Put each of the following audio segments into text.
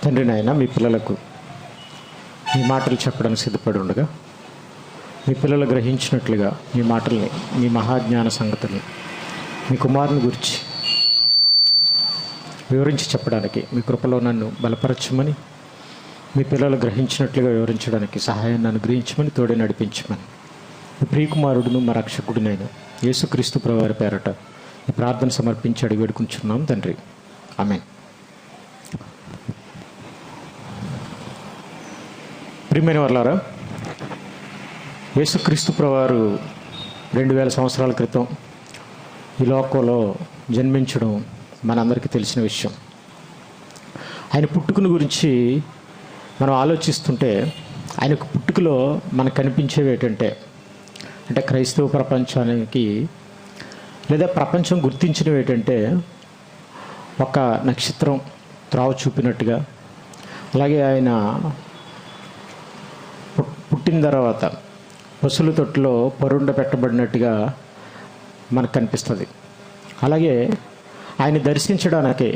తండ్రి నాయన, మీ పిల్లలకు మీ మాటలు చెప్పడానికి సిద్ధపడి ఉండగా మీ పిల్లలు గ్రహించినట్లుగా మీ మాటల్ని, మీ మహాజ్ఞాన సంగతుల్ని, మీ కుమారుని గురించి వివరించి చెప్పడానికి మీ కృపలో నన్ను బలపరచమని, మీ పిల్లలు గ్రహించినట్లుగా వివరించడానికి సహాయాన్ని అనుగ్రహించమని, తోడే నడిపించమని మీ ప్రియకుమారుడును మా రక్షకుడినైన యేసుక్రీస్తు ప్రభువారి పేరట ఈ ప్రార్థన సమర్పించి అడిగి వేడుకుంటున్నాం తండ్రి. ఆమేన్. ప్రియమైన వారలారా, యేసుక్రీస్తు ప్రభువారు 2000 సంవత్సరాల క్రితం ఈ లోకంలో జన్మించడం మనందరికీ తెలిసిన విషయం. ఆయన పుట్టుకను గురించి మనం ఆలోచిస్తుంటే ఆయన పుట్టుకలో మనకు కనిపించేవి ఏంటంటే, క్రైస్తవ ప్రపంచానికి లేదా ప్రపంచం గుర్తించినవి ఏంటంటే, ఒక నక్షత్రం త్రావ చూపినట్టుగా, అలాగే ఆయన పుట్టిన తర్వాత పశువుల తొట్టులో పరుండ పెట్టబడినట్టుగా మనకు కనిపిస్తుంది. అలాగే ఆయన దర్శించడానికి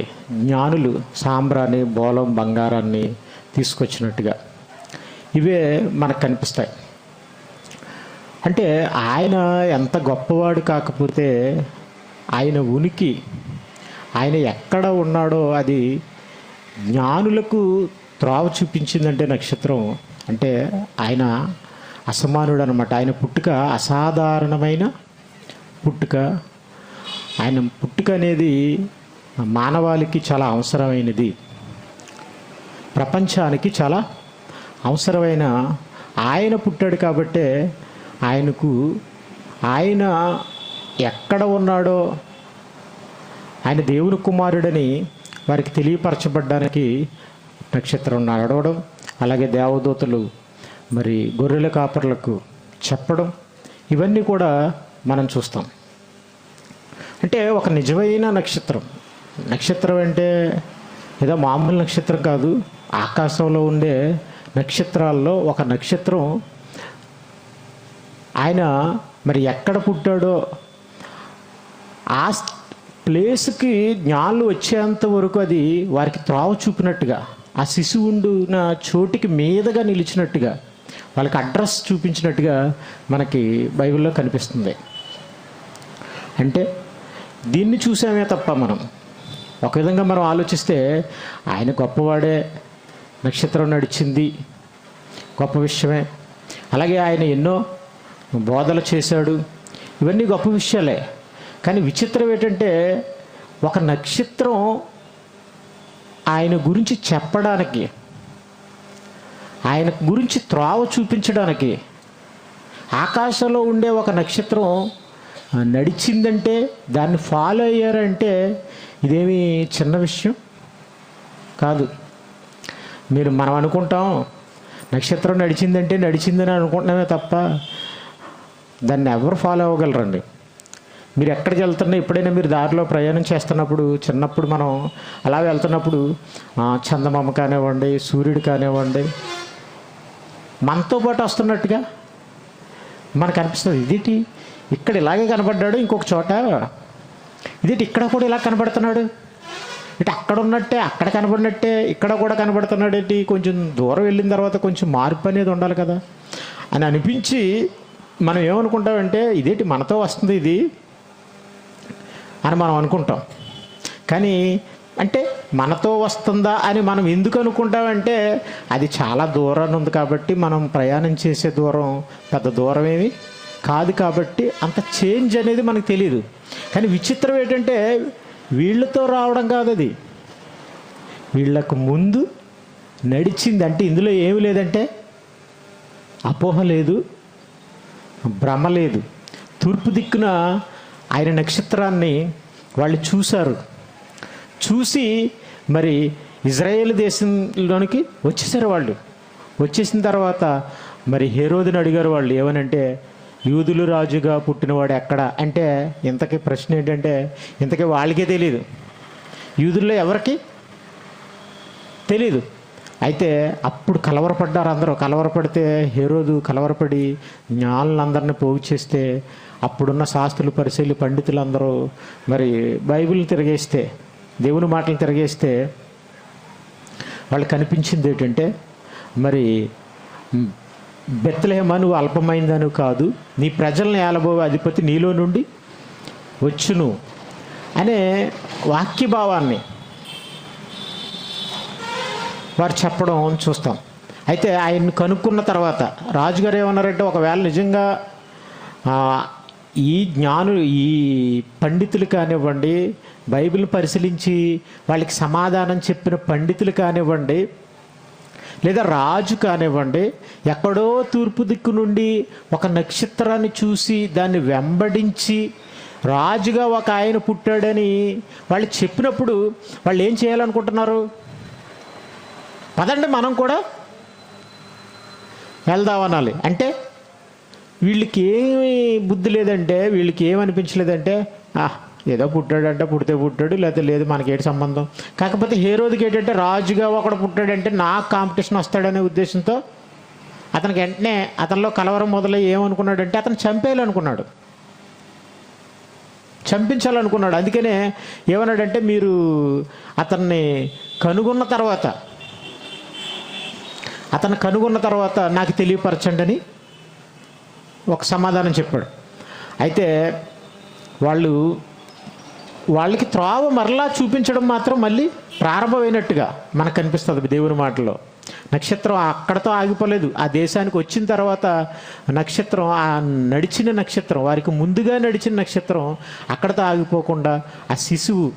జ్ఞానులు సాంబ్రాన్ని, బోలం, బంగారాన్ని తీసుకొచ్చినట్టుగా ఇవే మనకు కనిపిస్తాయి. అంటే ఆయన ఎంత గొప్పవాడు కాకపోతే ఆయన ఉనికి, ఆయన ఎక్కడ ఉన్నాడో అది జ్ఞానులకు త్రోవ చూపించిందంటే నక్షత్రం అంటే ఆయన అసమానుడు అనమాట. ఆయన పుట్టుక అసాధారణమైన పుట్టుక. ఆయన పుట్టుక అనేది మానవాళికి చాలా అవసరమైనది, ప్రపంచానికి చాలా అవసరమైన ఆయన పుట్టాడు కాబట్టే ఆయన ఎక్కడ ఉన్నాడో, ఆయన దేవుని కుమారుడని వారికి తెలియపరచబడ్డానికి నక్షత్రం నడవడం, అలాగే దేవదూతలు మరి గొర్రెల కాపర్లకు చెప్పడం, ఇవన్నీ కూడా మనం చూస్తాం. అంటే ఒక నిజమైన నక్షత్రం అంటే ఏదో మామూలు నక్షత్రం కాదు. ఆకాశంలో ఉండే నక్షత్రాల్లో ఒక నక్షత్రం. ఆయన మరి ఎక్కడ పుట్టాడో ఆ ప్లేస్కి జ్ఞానులు వచ్చేంత వరకు అది వారికి త్రోవ చూపినట్టుగా, ఆ శిశువు ఉండున చోటికి మీదగా నిలిచినట్టుగా, వాళ్ళకి అడ్రస్ చూపించినట్టుగా మనకి బైబిల్లో కనిపిస్తుంది. అంటే దీన్ని చూసామే తప్ప మనం ఒక విధంగా మనం ఆలోచిస్తే ఆయన గొప్పవాడే, నక్షత్రం నడిచింది గొప్ప విషయమే, అలాగే ఆయన ఎన్నో బోధలు చేశాడు, ఇవన్నీ గొప్ప విషయాలే. కానీ విచిత్రం ఏంటంటే ఒక నక్షత్రం ఆయన గురించి చెప్పడానికి, ఆయన గురించి త్రోవ చూపించడానికి ఆకాశంలో ఉండే ఒక నక్షత్రం నడిచిందంటే, దాన్ని ఫాలో అయ్యారంటే ఇదేమీ చిన్న విషయం కాదు. మనం అనుకుంటాం నక్షత్రం నడిచిందంటే నడిచిందని అనుకుంటున్నామే తప్ప దాన్ని ఎవరు ఫాలో అవ్వగలరండి? మీరు ఎక్కడికి వెళ్తున్నా, ఎప్పుడైనా మీరు దారిలో ప్రయాణం చేస్తున్నప్పుడు, చిన్నప్పుడు మనం అలా వెళ్తున్నప్పుడు చందమామ కానివ్వండి, సూర్యుడు కానివ్వండి, మనతో పాటు వస్తున్నట్టుగా మనకు అనిపిస్తుంది. ఇదేంటి ఇక్కడ ఇలాగే కనబడ్డాడు, ఇంకొక చోట ఇదేంటి ఇక్కడ కూడా ఇలా కనబడుతున్నాడు, ఇటు అక్కడ ఉన్నట్టే అక్కడ కనబడినట్టే ఇక్కడ కూడా కనబడుతున్నాడు ఏంటి, కొంచెం దూరం వెళ్ళిన తర్వాత కొంచెం మార్పు అనేది ఉండాలి కదా అని అనిపించి మనం ఏమనుకుంటామంటే ఇదేంటి మనతో వస్తుంది ఇది అని మనం అనుకుంటాం. కానీ అంటే మనతో వస్తుందా అని మనం ఎందుకు అనుకుంటామంటే అది చాలా దూరాన్ని ఉంది కాబట్టి, మనం ప్రయాణం చేసే దూరం పెద్ద దూరం ఏమి కాదు కాబట్టి అంత చేంజ్ అనేది మనకు తెలియదు. కానీ విచిత్రం ఏంటంటే వీళ్ళతో రావడం కాదు, అది వీళ్ళకు ముందు నడిచింది. అంటే ఇందులో ఏమి లేదంటే అపోహ లేదు, భ్రమ లేదు. తూర్పు దిక్కున ఆయన నక్షత్రాన్ని వాళ్ళు చూశారు. చూసి మరి ఇజ్రాయేల్ దేశంలోనికి వచ్చేసారు. వాళ్ళు వచ్చేసిన తర్వాత మరి హేరోదుని అడిగారు వాళ్ళు, ఏమనంటే యూదులు రాజుగా పుట్టినవాడు ఎక్కడ అంటే, ఇంతకీ ప్రశ్న ఏంటంటే ఇంతకీ వాళ్ళకే తెలియదు, యూదుల్లో ఎవరికి తెలీదు. అయితే అప్పుడు కలవరపడ్డారు అందరూ. కలవరపడితే హేరోదు కలవరపడి జ్ఞానులందరినీ పోగు చేస్తే, అప్పుడున్న శాస్త్రులు, పరిశీలు, పండితులందరూ మరి బైబిల్ని తిరగేస్తే, దేవుని మాటలు తిరగేస్తే వాళ్ళకి కనిపించింది ఏంటంటే, మరి బెత్లెహేమా నువ్వు అల్పమైందను కాదు, నీ ప్రజల్ని ఏలబో అధిపతి నీలో నుండి వచ్చును అనే వాక్యభావాన్ని వారు చెప్పడం చూస్తాం. అయితే ఆయన్ని కనుక్కున్న తర్వాత రాజుగారు ఏమన్నారంటే, ఒకవేళ నిజంగా ఈ జ్ఞానులు, ఈ పండితులు కానివ్వండి, బైబిల్ పరిశీలించి వాళ్ళకి సమాధానం చెప్పిన పండితులు కానివ్వండి, లేదా రాజు కానివ్వండి, ఎక్కడో తూర్పు దిక్కు నుండి ఒక నక్షత్రాన్ని చూసి దాన్ని వెంబడించి రాజుగా ఒక ఆయన పుట్టాడని వాళ్ళు చెప్పినప్పుడు వాళ్ళు ఏం చేయాలనుకుంటున్నారు? పదండి మనం కూడా వెళ్దామనాలి. అంటే వీళ్ళకి ఏమి బుద్ధి లేదంటే, వీళ్ళకి ఏమనిపించలేదంటే, ఏదో పుట్టాడంటే పుడితే పుట్టాడు, లేకపోతే లేదు, మనకేటి సంబంధం. కాకపోతే హేరోదుకి ఏంటంటే, రాజుగా ఒకడు పుట్టాడంటే నాకు కాంపిటీషన్ వస్తాడనే ఉద్దేశంతో అతనికి వెంటనే అతనిలో కలవరం మొదలై ఏమనుకున్నాడంటే, అతను చంపేయాలనుకున్నాడు, చంపించాలనుకున్నాడు. అందుకనే ఏమన్నాడంటే, మీరు అతన్ని కనుగొన్న తర్వాత నాకు తెలియపరచండి అని ఒక సమాధానం చెప్పాడు. అయితే వాళ్ళకి త్రోవ మరలా చూపించడం మాత్రం మళ్ళీ ప్రారంభమైనట్టుగా మనకు కనిపిస్తుంది దేవుని మాటలో. నక్షత్రం అక్కడతో ఆగిపోలేదు. ఆ దేశానికి వచ్చిన తర్వాత నక్షత్రం, ఆ నడిచిన నక్షత్రం, వారికి ముందుగా నడిచిన నక్షత్రం అక్కడతో ఆగిపోకుండా ఆ శిశువు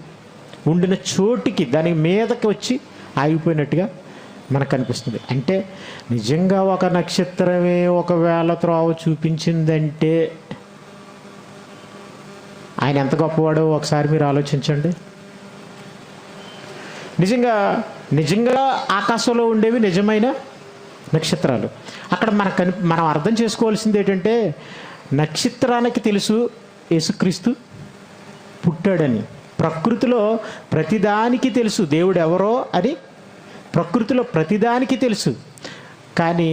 ఉండిన చోటికి, దాని మీదకి వచ్చి ఆగిపోయినట్టుగా మనకు కనిపిస్తుంది. అంటే నిజంగా ఒక నక్షత్రమే ఒకవేళ త్రోవ చూపించిందంటే ఆయన ఎంత గొప్పవాడో ఒకసారి మీరు ఆలోచించండి. నిజంగా ఆకాశంలో ఉండేవి నిజమైన నక్షత్రాలు. అక్కడ మనం అర్థం చేసుకోవాల్సింది ఏంటంటే, నక్షత్రానికి తెలుసు యేసుక్రీస్తు పుట్టాడని. ప్రకృతిలో ప్రతిదానికి తెలుసు దేవుడు ఎవరో అని, ప్రకృతిలో ప్రతిదానికి తెలుసు. కానీ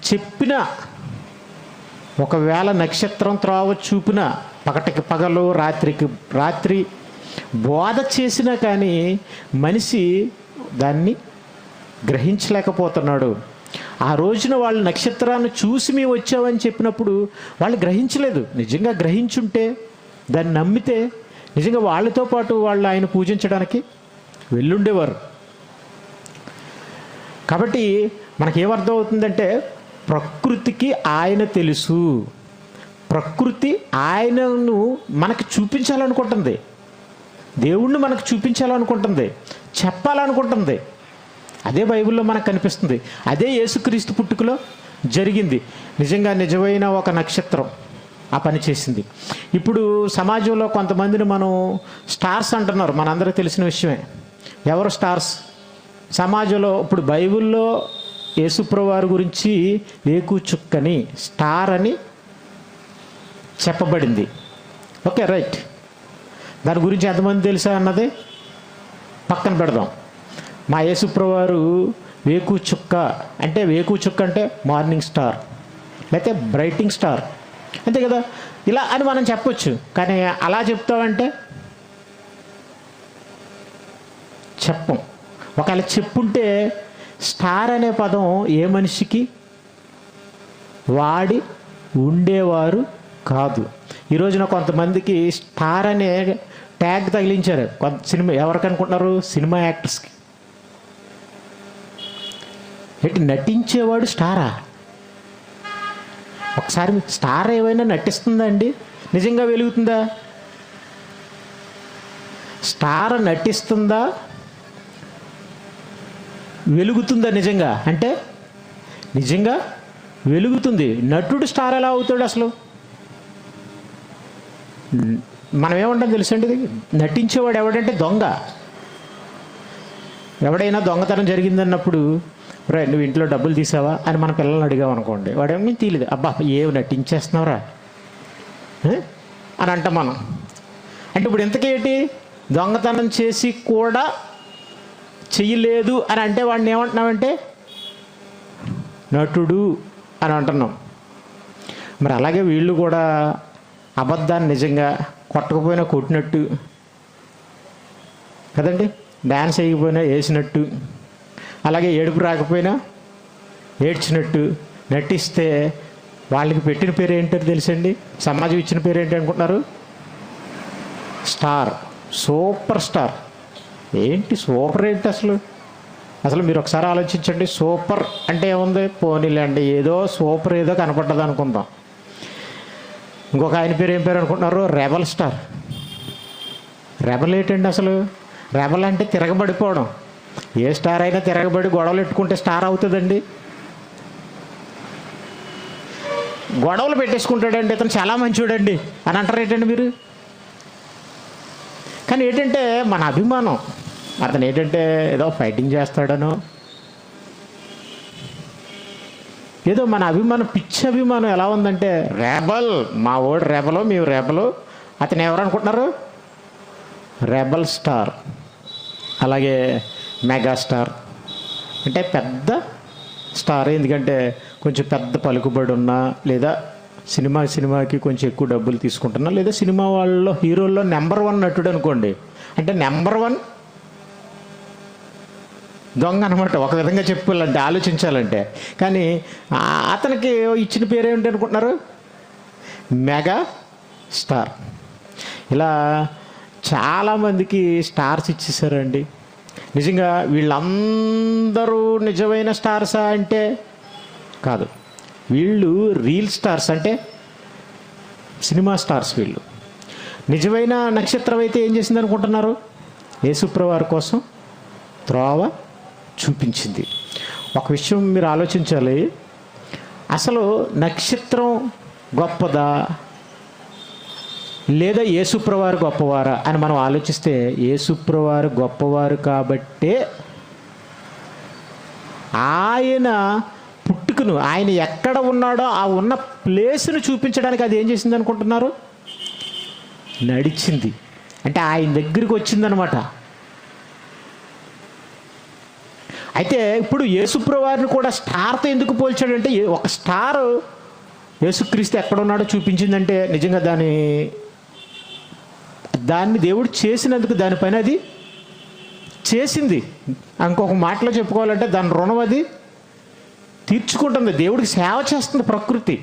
చెప్పిన, ఒకవేళ నక్షత్రం త్రోవ చూపిన, పగటికి పగలు రాత్రికి రాత్రి బోధ చేసినా కానీ మనిషి దాన్ని గ్రహించలేకపోతున్నాడు. ఆ రోజున వాళ్ళు నక్షత్రాన్ని చూసి మేము వచ్చామని చెప్పినప్పుడు వాళ్ళు గ్రహించలేదు. నిజంగా గ్రహించుంటే, దాన్ని నమ్మితే నిజంగా వాళ్ళతో పాటు వాళ్ళు ఆయన పూజించడానికి వెళ్ళుండేవారు. కాబట్టి మనకేమర్థం అవుతుందంటే, ప్రకృతికి ఆయన తెలుసు, ప్రకృతి ఆయనను మనకు చూపించాలనుకుంటుంది, దేవుణ్ణి మనకు చూపించాలనుకుంటుంది, చెప్పాలనుకుంటుంది. అదే బైబిల్లో మనకు కనిపిస్తుంది. అదే యేసుక్రీస్తు పుట్టుకలో జరిగింది. నిజమైన ఒక నక్షత్రం ఆ పని చేసింది. ఇప్పుడు సమాజంలో కొంతమందిని మనం స్టార్స్ అంటున్నారు, మనందరికీ తెలిసిన విషయమే. ఎవరు స్టార్స్? సమాజంలో ఇప్పుడు బైబిల్లో యేసుప్రభువు వారి గురించి వేకుచుక్కని, స్టార్ అని చెప్పబడింది. Okay, right. దాని గురించి ఎంతమంది తెలుసా అన్నది పక్కన పెడదాం. మా యేసుప్రభువు వారు వేకుచుక్క అంటే, వేకుచుక్క అంటే మార్నింగ్ స్టార్, లేకపోతే బ్రైటింగ్ స్టార్, అంతే కదా. ఇలా అని మనం చెప్పొచ్చు. కానీ అలా చెప్తామంటే చెప్పం. ఒకవేళ చెప్పుంటే స్టార్ అనే పదం ఏ మనిషికి వాడి ఉండేవారు కాదు. ఈ రోజున కొంతమందికి స్టార్ అనే ట్యాగ్ తగిలించారు. కొంత సినిమా ఎవరికి అనుకుంటున్నారు? సినిమా యాక్టర్స్కి. ఏంటి, నటించేవాడు స్టారా? ఒకసారి స్టార్ ఏమైనా నటిస్తుందా అండి? నిజంగా వెలుగుతుందా? స్టార్ నటిస్తుందా, వెలుగుతుందా? నిజంగా అంటే నిజంగా వెలుగుతుంది. నటుడు స్టార్ ఎలా అవుతాడు అసలు? మనం ఏమంటాం తెలుసండి, నటించేవాడు ఎవడంటే దొంగ. ఎవడైనా దొంగతనం జరిగిందన్నప్పుడు, రా నువ్వు ఇంట్లో డబ్బులు తీసావా అని మన పిల్లల్ని అడిగామనుకోండి, వాడేమీ తీయలేదు. అబ్బా ఏమి నటించేస్తున్నావురా అని అంటాం మనం. అంటే ఇప్పుడు ఇంతకేంటి, దొంగతనం చేసి కూడా చెయ్యలేదు అని అంటే వాడిని ఏమంటున్నామంటే నటుడు అని అంటున్నాం. మరి అలాగే వీళ్ళు కూడా అబద్ధాన్ని నిజంగా కొట్టకపోయినా కొట్టినట్టు కదండి, డ్యాన్స్ వేయకపోయినా వేసినట్టు, అలాగే ఏడుపు రాకపోయినా ఏడ్చినట్టు నటిస్తే వాళ్ళకి పెట్టిన పేరు ఏంటో తెలుసండి? సమాజం ఇచ్చిన పేరు ఏంటి అనుకుంటున్నారు? Star, super star. ఏంటి సూపర్ ఏంటి అసలు? అసలు మీరు ఒకసారి ఆలోచించండి. సూపర్ అంటే ఏముంది? పోనీలేండి, ఏదో సూపర్ ఏదో కనపడ్డది అనుకుందాం. ఇంకొక ఆయన పేరు ఏం పేరు అనుకుంటున్నారు? Rebel star. రెబల్ ఏంటండి అసలు? రెబల్ అంటే తిరగబడిపోవడం. ఏ స్టార్ అయినా తిరగబడి గొడవలు పెట్టుకుంటే స్టార్ అవుతుందండి? గొడవలు పెట్టేసుకుంటాడండి, ఇతను చాలా మంచివాడండి అని అంటారు ఏంటండి మీరు? కానీ ఏంటంటే మన అభిమానం, అతను ఏంటంటే ఏదో ఫైటింగ్ చేస్తాడనో, ఏదో మన అభిమానం, పిచ్చి అభిమానం ఎలా ఉందంటే, రెబల్, మా ఓడు రెబలు, మేము రెబలు, అతను ఎవరు అనుకుంటున్నారు? Rebel star. అలాగే మెగాస్టార్ అంటే పెద్ద స్టార్, ఎందుకంటే కొంచెం పెద్ద పలుకుబడి ఉన్నా, లేదా సినిమాకి కొంచెం ఎక్కువ డబ్బులు తీసుకుంటున్నా, లేదా సినిమా వాళ్ళలో హీరోల్లో నెంబర్ 1 నటుడు అనుకోండి, అంటే నెంబర్ 1 దొంగ అనమాట ఒక విధంగా చెప్పాలంటే, ఆలోచించాలంటే. కానీ అతనికి ఇచ్చిన పేరు ఏమిటి అనుకుంటున్నారు? Mega star. ఇలా చాలామందికి స్టార్స్ ఇచ్చేసారండి. నిజంగా వీళ్ళందరూ నిజమైన స్టార్సా అంటే కాదు. వీళ్ళు రియల్ స్టార్స్, అంటే సినిమా స్టార్స్. వీళ్ళు నిజమైన నక్షత్రం అయితే ఏం చేసింది అనుకుంటున్నారు? యేసుప్రభువారి కోసం త్రోవ చూపించింది. ఒక విషయం మీరు ఆలోచించాలి. అసలు నక్షత్రం గొప్పదా లేదా యేసుప్రభువారు గొప్పవారా అని మనం ఆలోచిస్తే, యేసుప్రభువారు గొప్పవారు కాబట్టే ఆయన పుట్టుకను, ఆయన ఎక్కడ ఉన్నాడో ఆ ఉన్న ప్లేస్ను చూపించడానికి అది ఏం చేసింది అనుకుంటున్నారు? నడిచింది. అంటే ఆయన దగ్గరికి వచ్చిందనమాట. అయితే ఇప్పుడు యేసుప్రభువారిని కూడా స్టార్తో ఎందుకు పోల్చాడంటే, ఒక స్టార్ యేసుక్రీస్తు ఎక్కడున్నాడో చూపించిందంటే నిజంగా దాన్ని దేవుడు చేసినందుకు దానిపైన అది చేసింది. ఇంకొక మాటలో చెప్పుకోవాలంటే దాని రుణం అది తీర్చుకుంటుంది. దేవుడికి సేవ చేస్తుంది ప్రకృతి.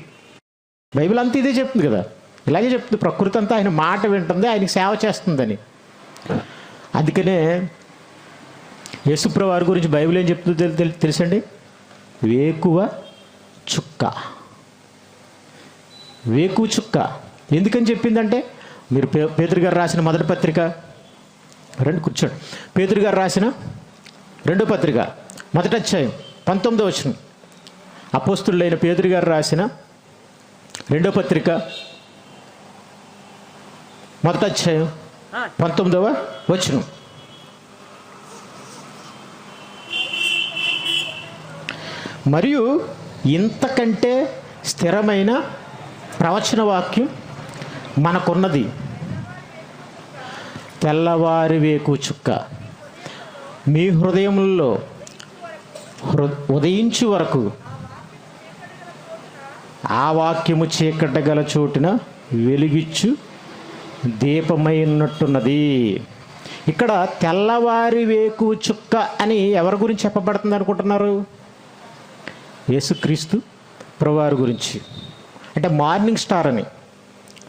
బైబిల్ అంతా ఇదే చెప్తుంది కదా, ఇలాగే చెప్తుంది. ప్రకృతి అంతా ఆయన మాట వింటుంది, ఆయనకి సేవ చేస్తుందని. అందుకనే యేసుప్రభువారి గురించి బైబిల్ ఏం చెప్తుందో తెలుసండి? వేకువ చుక్క. వేకువ చుక్క ఎందుకని చెప్పిందంటే, మీరు పేతురు గారు రాసిన మొదటి పత్రిక, రండి కూర్చోండి, పేతురు గారు రాసిన 2వ పత్రిక 1వ అధ్యాయం 19వ వచనం. అపోస్తులుడైన పేతురు గారు రాసిన 2వ పత్రిక 1వ అధ్యాయం 19వ వచనం. మరియు ఇంతకంటే స్థిరమైన ప్రవచన వాక్యం మనకున్నది, తెల్లవారి వేకు చుక్క మీ హృదయములలో ఉదయించు వరకు ఆ వాక్యము చీకటి గల చోటున వెలిగిచ్చు దీపమై ఉన్నట్టున్నది. ఇక్కడ తెల్లవారి వేకు చుక్క అని ఎవరి గురించి చెప్పబడుతుంది అనుకుంటున్నారు? యేసుక్రీస్తు ప్రభువారి గురించి. అంటే మార్నింగ్ స్టార్ అని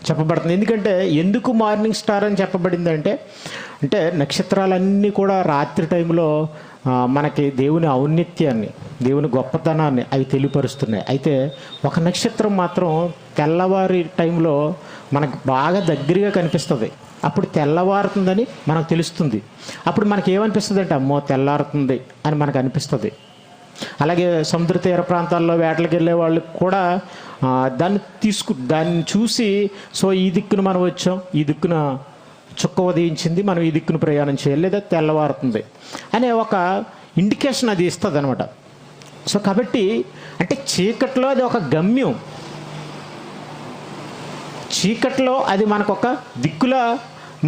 చెప్పబడుతుంది. ఎందుకు మార్నింగ్ స్టార్ అని చెప్పబడింది అంటే నక్షత్రాలన్నీ కూడా రాత్రి టైంలో మనకి దేవుని ఔన్నత్యాన్ని, దేవుని గొప్పతనాన్ని అవి తెలియపరుస్తున్నాయి. అయితే ఒక నక్షత్రం మాత్రం తెల్లవారి టైంలో మనకు బాగా దగ్గరగా కనిపిస్తుంది. అప్పుడు తెల్లవారుతుందని మనకు తెలుస్తుంది. అప్పుడు మనకి ఏమనిపిస్తుంది అంటే, అమ్మో తెల్లారుతుంది అని మనకు అనిపిస్తుంది. అలాగే సముద్ర తీర ప్రాంతాల్లో వేటలకు వెళ్ళే వాళ్ళు కూడా దాన్ని చూసి, సో ఈ దిక్కున మనం వచ్చాం, ఈ దిక్కున చుక్క ఉదయించింది, మనం ఈ దిక్కున ప్రయాణం చేయాలి, లేదా తెల్లవారుతుంది అనే ఒక ఇండికేషన్ అది ఇస్తుంది అనమాట. సో కాబట్టి అంటే చీకట్లో అది ఒక గమ్యం, చీకట్లో అది మనకొక దిక్కులా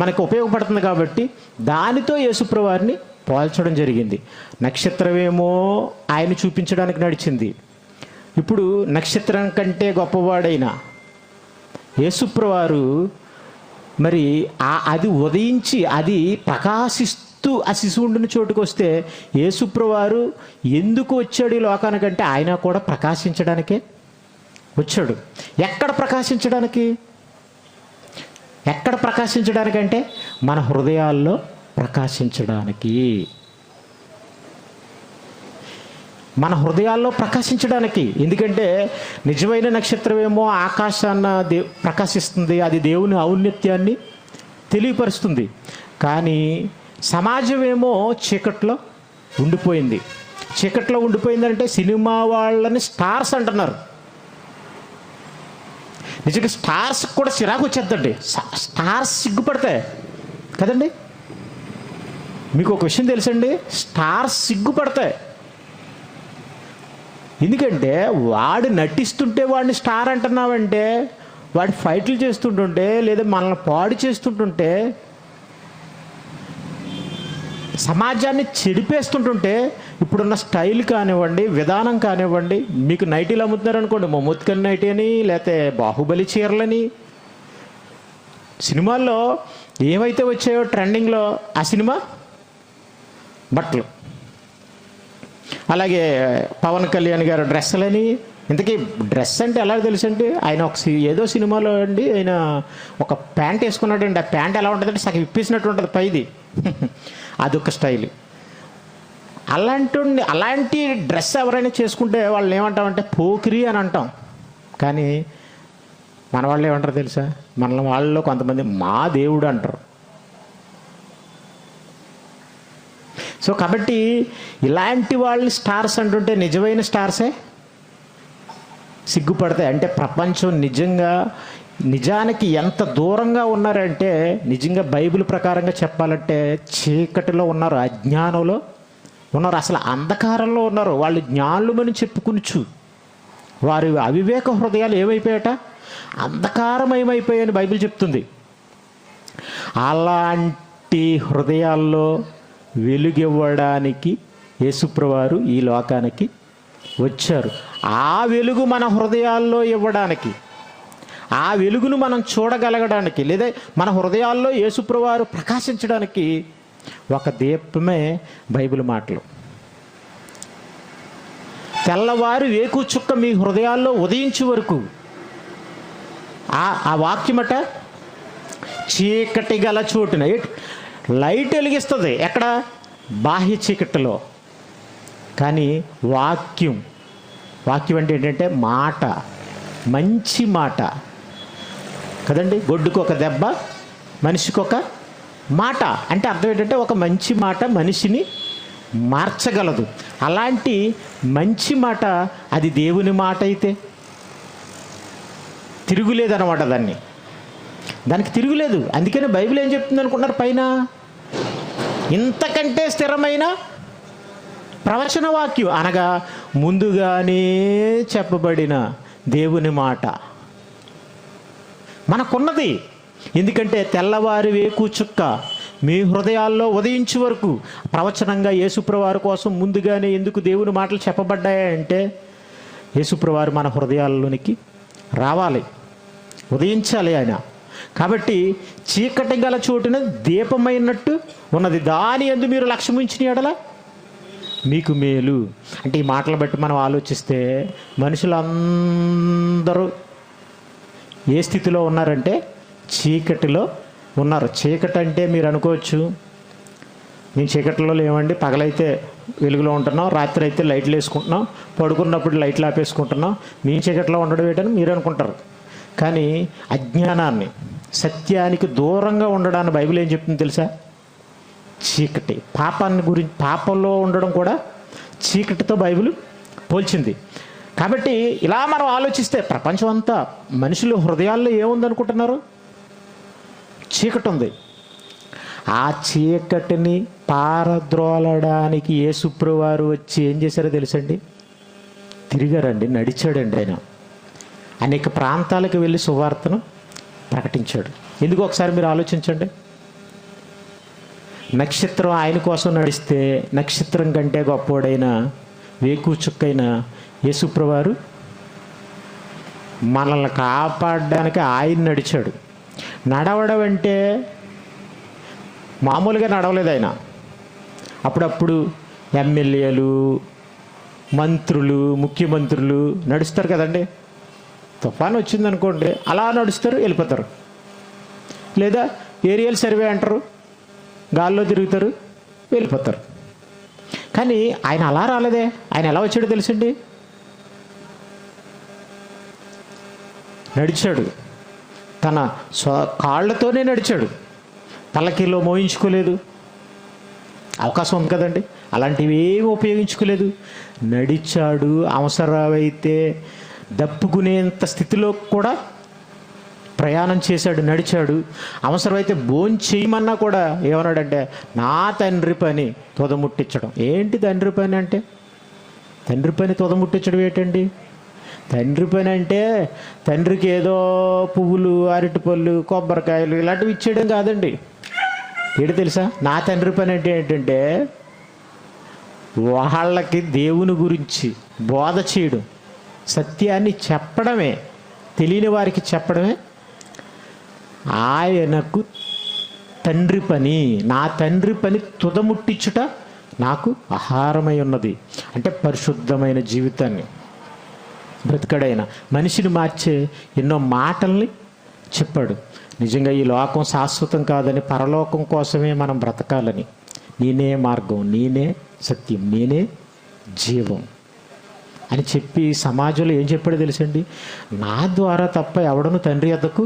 మనకు ఉపయోగపడుతుంది. కాబట్టి దానితో యేసుప్రభువారిని పోల్చడం జరిగింది. నక్షత్రమేమో ఆయన చూపించడానికి నడిచింది. ఇప్పుడు నక్షత్రం కంటే గొప్పవాడైన యేసుప్రభువారు మరి అది ఉదయించి అది ప్రకాశిస్తూ నడుస్తూ ఆ శిశువు ఉండిన చోటుకు వస్తే యేసుప్రభువారు ఎందుకు వచ్చాడు ఈ లోకానికంటే ఆయన కూడా ప్రకాశించడానికే వచ్చాడు. ఎక్కడ ప్రకాశించడానికి? ఎక్కడ ప్రకాశించడానికంటే మన హృదయాల్లో ప్రకాశించడానికి, మన హృదయాల్లో ప్రకాశించడానికి. ఎందుకంటే నిజమైన నక్షత్రం ఏమో ఆకాశాన్న ప్రకాశిస్తుంది, అది దేవుని ఔన్నత్యాన్ని తెలియపరుస్తుంది. కానీ సమాజం ఏమో చీకట్లో ఉండిపోయింది. చీకట్లో ఉండిపోయిందంటే సినిమా వాళ్ళని స్టార్స్ అంటున్నారు. నిజంగా స్టార్స్ కూడా చిరాకు వచ్చేద్దండి. స్టార్స్ సిగ్గుపడతాయి కదండి. మీకు ఒక విషయం తెలుసండి, స్టార్స్ సిగ్గుపడతాయి. ఎందుకంటే వాడు నటిస్తుంటే వాడిని స్టార్ అంటున్నావంటే, వాడి ఫైట్లు చేస్తుంటుంటే లేదా మనల్ని పాడు చేస్తుంటుంటే, సమాజాన్ని చెడిపేస్తుంటుంటే, ఇప్పుడున్న స్టైల్ కానివ్వండి, విధానం కానివ్వండి, మీకు నైటీలు అమ్ముతున్నారు అనుకోండి, మొమ్మత్కల్ నైటీ అని, లేకపోతే బాహుబలి చీరలని, సినిమాల్లో ఏవైతే వచ్చాయో ట్రెండింగ్లో ఆ సినిమా బట్టలు, అలాగే పవన్ కళ్యాణ్ గారు డ్రెస్సులని. ఇంతకీ డ్రెస్ అంటే ఎలా తెలుసండి, ఆయన ఏదో సినిమాలో అండి ఆయన ఒక ప్యాంట్ వేసుకున్నాడండి. ఆ ప్యాంట్ ఎలా ఉంటుందంటే సగం విప్పేసినట్టు ఉంటుంది పైది. అదొక స్టైల్. అలాంటి డ్రెస్ ఎవరైనా చేసుకుంటే వాళ్ళని ఏమంటామంటే పోకిరి అని అంటాం. కానీ మన వాళ్ళు ఏమంటారు తెలుసా? మన వాళ్ళలో కొంతమంది మా దేవుడు అంటారు. సో కాబట్టి ఇలాంటి వాళ్ళని స్టార్స్ అంటుంటే నిజమైన స్టార్సే సిగ్గుపడతాయి. అంటే ప్రపంచం నిజానికి ఎంత దూరంగా ఉన్నారంటే, నిజంగా బైబిల్ ప్రకారంగా చెప్పాలంటే చీకటిలో ఉన్నారు, అజ్ఞానంలో ఉన్నారు, అసలు అంధకారంలో ఉన్నారు. వాళ్ళు జ్ఞానులమని చెప్పుకునిచు వారి అవివేక హృదయాలు ఏమైపోయాట? అంధకారమయమైపోయాయని బైబిల్ చెప్తుంది. అలాంటి హృదయాల్లో వెలుగివ్వడానికి యేసుప్రభువారు ఈ లోకానికి వచ్చారు. ఆ వెలుగు మన హృదయాల్లో ఇవ్వడానికి, ఆ వెలుగును మనం చూడగలగడానికి, లేదా మన హృదయాల్లో యేసుప్రభువారు ప్రకాశించడానికి ఒక దీపమే బైబిల్ మాటలు. తెల్లవారు వేకు చుక్క మీ హృదయాల్లో ఉదయించే వరకు ఆ వాక్యమట చీకటి గల చోటున లైట్ వెలిగిస్తుంది. ఎక్కడ? బాహ్య చీకటిలో. కానీ వాక్యం అంటే ఏంటంటే మాట, మంచి మాట కదండి. గొడ్డుకు ఒక దెబ్బ, మనిషికి ఒక మాట. అంటే అర్థం ఏంటంటే ఒక మంచి మాట మనిషిని మార్చగలదు. అలాంటి మంచి మాట అది దేవుని మాట అయితే తిరుగులేదన్నమాట. దానికి తిరుగులేదు. అందుకని బైబిల్ ఏం చెప్తుంది అనుకున్నారు? పైన ఇంతకంటే స్థిరమైన ప్రవచన వాక్యం అనగా ముందుగానే చెప్పబడిన దేవుని మాట మనకున్నది. ఎందుకంటే తెల్లవారి వేకు చుక్క మీ హృదయాల్లో ఉదయించే వరకు ప్రవచనంగా యేసుప్రభువారి కోసం ముందుగానే ఎందుకు దేవుని మాటలు చెప్పబడ్డాయంటే, యేసుప్రభువారు మన హృదయాల్లోనికి రావాలి, ఉదయించాలి ఆయన. కాబట్టి చీకటి గల చోటున దీపమైనట్టు ఉన్నది, దాని యందు మీరు లక్ష్యం ఉంచిన ఎడల మీకు మేలు. అంటే ఈ మాటలు బట్టి మనం ఆలోచిస్తే మనుషులందరూ ఏ స్థితిలో ఉన్నారంటే చీకటిలో ఉన్నారు. చీకటి అంటే మీరు అనుకోవచ్చు, మేము చీకటిలో లేవండి, పగలైతే వెలుగులో ఉంటున్నాం, రాత్రి అయితే లైట్లు వేసుకుంటున్నాం, పడుకున్నప్పుడు లైట్లు ఆపేసుకుంటున్నాం, మేము చీకటిలో ఉండడం ఏంటని మీరు అనుకుంటారు. కానీ అజ్ఞానాన్ని, సత్యానికి దూరంగా ఉండడాన్ని బైబిల్ ఏం చెప్తుంది తెలుసా? చీకటి, పాపంలో ఉండడం కూడా చీకటితో బైబిల్ పోల్చింది. కాబట్టి ఇలా మనం ఆలోచిస్తే ప్రపంచం అంతా మనుషుల హృదయాల్లో ఏముందనుకుంటున్నారు? చీకటి ఉంది. ఆ చీకటిని పారద్రోలడానికి యేసుప్రభువారు వచ్చి ఏం చేశారో తెలుసండి? తిరిగారండి, నడిచాడండి. ఆయన అనేక ప్రాంతాలకు వెళ్ళి సువార్తను ప్రకటించాడు. ఎందుకు ఒకసారి మీరు ఆలోచించండి. నక్షత్రం ఆయన కోసం నడిస్తే నక్షత్రం కంటే గొప్పవాడైన వేకు చుక్కైన యేసుప్రభువారు మనల్ని కాపాడడానికి ఆయన నడిచాడు. నడవడం అంటే మామూలుగా నడవలేదు ఆయన. అప్పుడప్పుడు ఎమ్మెల్యేలు, మంత్రులు, ముఖ్యమంత్రులు నడుస్తారు కదండి. తుఫాను వచ్చిందనుకోండి, అలా నడుస్తారు, వెళ్ళిపోతారు. లేదా ఏరియల్ సర్వే అంటారు, గాల్లో తిరుగుతారు, వెళ్ళిపోతారు. కానీ ఆయన అలా రాలేదే. ఆయన ఎలా వచ్చాడో తెలుసండి? నడిచాడు, తన కాళ్ళతోనే నడిచాడు, పల్లకీలో మోయించుకోలేదు. అవకాశం ఉంది కదండి, అలాంటివి ఏమి ఉపయోగించుకోలేదు. నడిచాడు. అవసరమైతే దప్పుకునేంత స్థితిలో కూడా ప్రయాణం చేశాడు, నడిచాడు. అవసరమైతే భోంచేయమన్నా కూడా ఏమన్నాడంటే, నా తండ్రి పని తొదముట్టించడం. ఏంటి తండ్రి పని అంటే? తండ్రి పని తొదముట్టించడం ఏంటండి? తండ్రి పని అంటే తండ్రికి ఏదో పువ్వులు, అరటిపళ్ళు, కొబ్బరికాయలు ఇలాంటివి ఇచ్చేయడం కాదండి. ఏంటి తెలుసా? నా తండ్రి పని అంటే ఏంటంటే వాళ్ళకి దేవుని గురించి బోధ చేయడం, సత్యాన్ని చెప్పడమే, తెలియని వారికి చెప్పడమే ఆయనకు తండ్రి పని. నా తండ్రి పని తుదముట్టించుట నాకు ఆహారమై ఉన్నది. అంటే పరిశుద్ధమైన జీవితాన్ని బ్రతికడైన మనిషిని మార్చే ఎన్నో మాటల్ని చెప్పాడు. నిజంగా ఈ లోకం శాశ్వతం కాదని, పరలోకం కోసమే మనం బ్రతకాలని, నేనే మార్గం, నేనే సత్యం, నేనే జీవం అని చెప్పి సమాజంలో ఏం చెప్పాడో తెలుసండి? నా ద్వారా తప్ప ఎవడను తండ్రి వద్దకు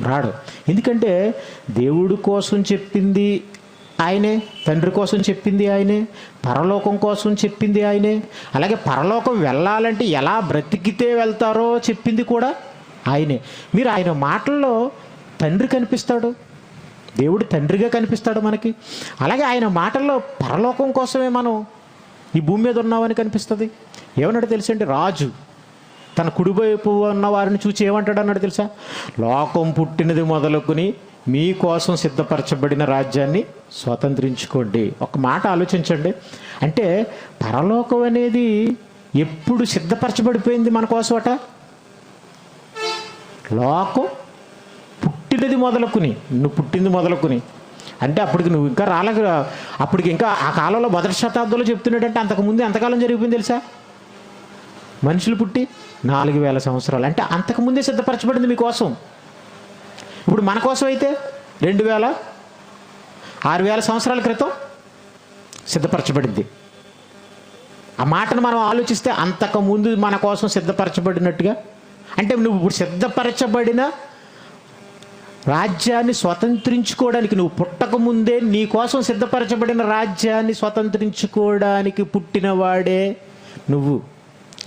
రాడు. ఎందుకంటే దేవుడి కోసం చెప్పింది ఆయనే, తండ్రి కోసం చెప్పింది ఆయనే, పరలోకం కోసం చెప్పింది ఆయనే. అలాగే పరలోకం వెళ్ళాలంటే ఎలా బ్రతికితే వెళ్తారో చెప్పింది కూడా ఆయనే. మీరు ఆయన మాటల్లో తండ్రి కనిపిస్తాడు, దేవుడు తండ్రిగా కనిపిస్తాడు మనకి. అలాగే ఆయన మాటల్లో పరలోకం కోసమే మనం ఈ భూమి మీద ఉన్నామని కనిపిస్తుంది. ఏమన్నాడు తెలుసండి? రాజు తన కుడివైపు ఉన్న వారిని చూసి ఏమంటాడు అన్నాడు తెలుసా? లోకం పుట్టినది మొదలుకొని మీకోసం సిద్ధపరచబడిన రాజ్యాన్ని స్వతంత్రించుకోండి. ఒక మాట ఆలోచించండి. అంటే పరలోకం అనేది ఎప్పుడు సిద్ధపరచబడిపోయింది మన కోసం అట? లోకం పుట్టినది మొదలుకుని, నువ్వు పుట్టింది మొదలుకుని అంటే అప్పటికి నువ్వు ఇంకా రాలేదు. అప్పటికి ఇంకా ఆ కాలంలో మొదటి శతాబ్దంలో చెప్తున్నాడంటే అంతకుముందు ఎంతకాలం జరిగిపోయింది తెలుసా? మనుషులు పుట్టి 4000 సంవత్సరాలు. అంటే అంతకుముందే సిద్ధపరచబడింది మీకోసం. ఇప్పుడు మన కోసం అయితే 6000 సంవత్సరాల క్రితం సిద్ధపరచబడింది. ఆ మాటను మనం ఆలోచిస్తే అంతకుముందు మన కోసం సిద్ధపరచబడినట్టుగా, అంటే నువ్వు ఇప్పుడు సిద్ధపరచబడిన రాజ్యాన్ని స్వతంత్రించుకోవడానికి, నువ్వు పుట్టక ముందే నీ కోసం సిద్ధపరచబడిన రాజ్యాన్ని స్వతంత్రించుకోవడానికి పుట్టినవాడే నువ్వు.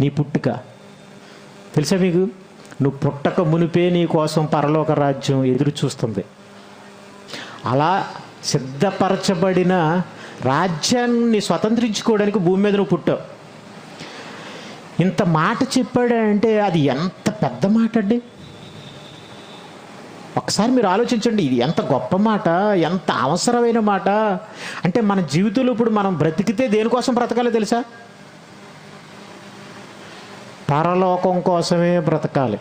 నీ పుట్టుక తెలుసా మీకు? నువ్వు పుట్టక మునిపే నీ కోసం పరలోక రాజ్యం ఎదురు చూస్తుంది. అలా సిద్ధపరచబడిన రాజ్యాన్ని స్వతంత్రించుకోవడానికి భూమి మీద నువ్వు పుట్టావు. ఇంత మాట చెప్పాడంటే అది ఎంత పెద్ద మాట అండి. ఒకసారి మీరు ఆలోచించండి, ఇది ఎంత గొప్ప మాట, ఎంత అవసరమైన మాట. అంటే మన జీవితంలో ఇప్పుడు మనం బ్రతికితే దేనికోసం బ్రతకాలో తెలుసా? పరలోకం కోసమే బ్రతకాలి.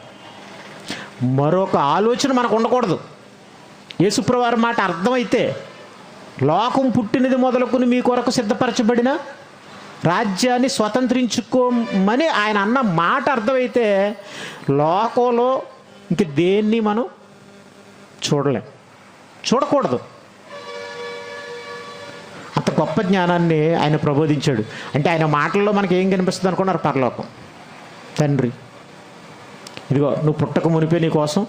మరొక ఆలోచన మనకు ఉండకూడదు. యేసుప్రభువారి మాట అర్థమైతే, లోకం పుట్టినది మొదలుకొని మీ కొరకు సిద్ధపరచబడిన రాజ్యాన్ని స్వతంత్రించుకోమని ఆయన అన్న మాట అర్థమైతే, లోకంలో ఇంక దేన్ని మనం చూడకూడదు. అంత గొప్ప జ్ఞానాన్ని ఆయన ప్రబోధించాడు. అంటే ఆయన మాటల్లో మనకి ఏం కనిపిస్తుంది అనుకున్నారు? పరలోకం, తండ్రి. ఇదిగో నువ్వు పుట్టక మునిపే నీ కోసం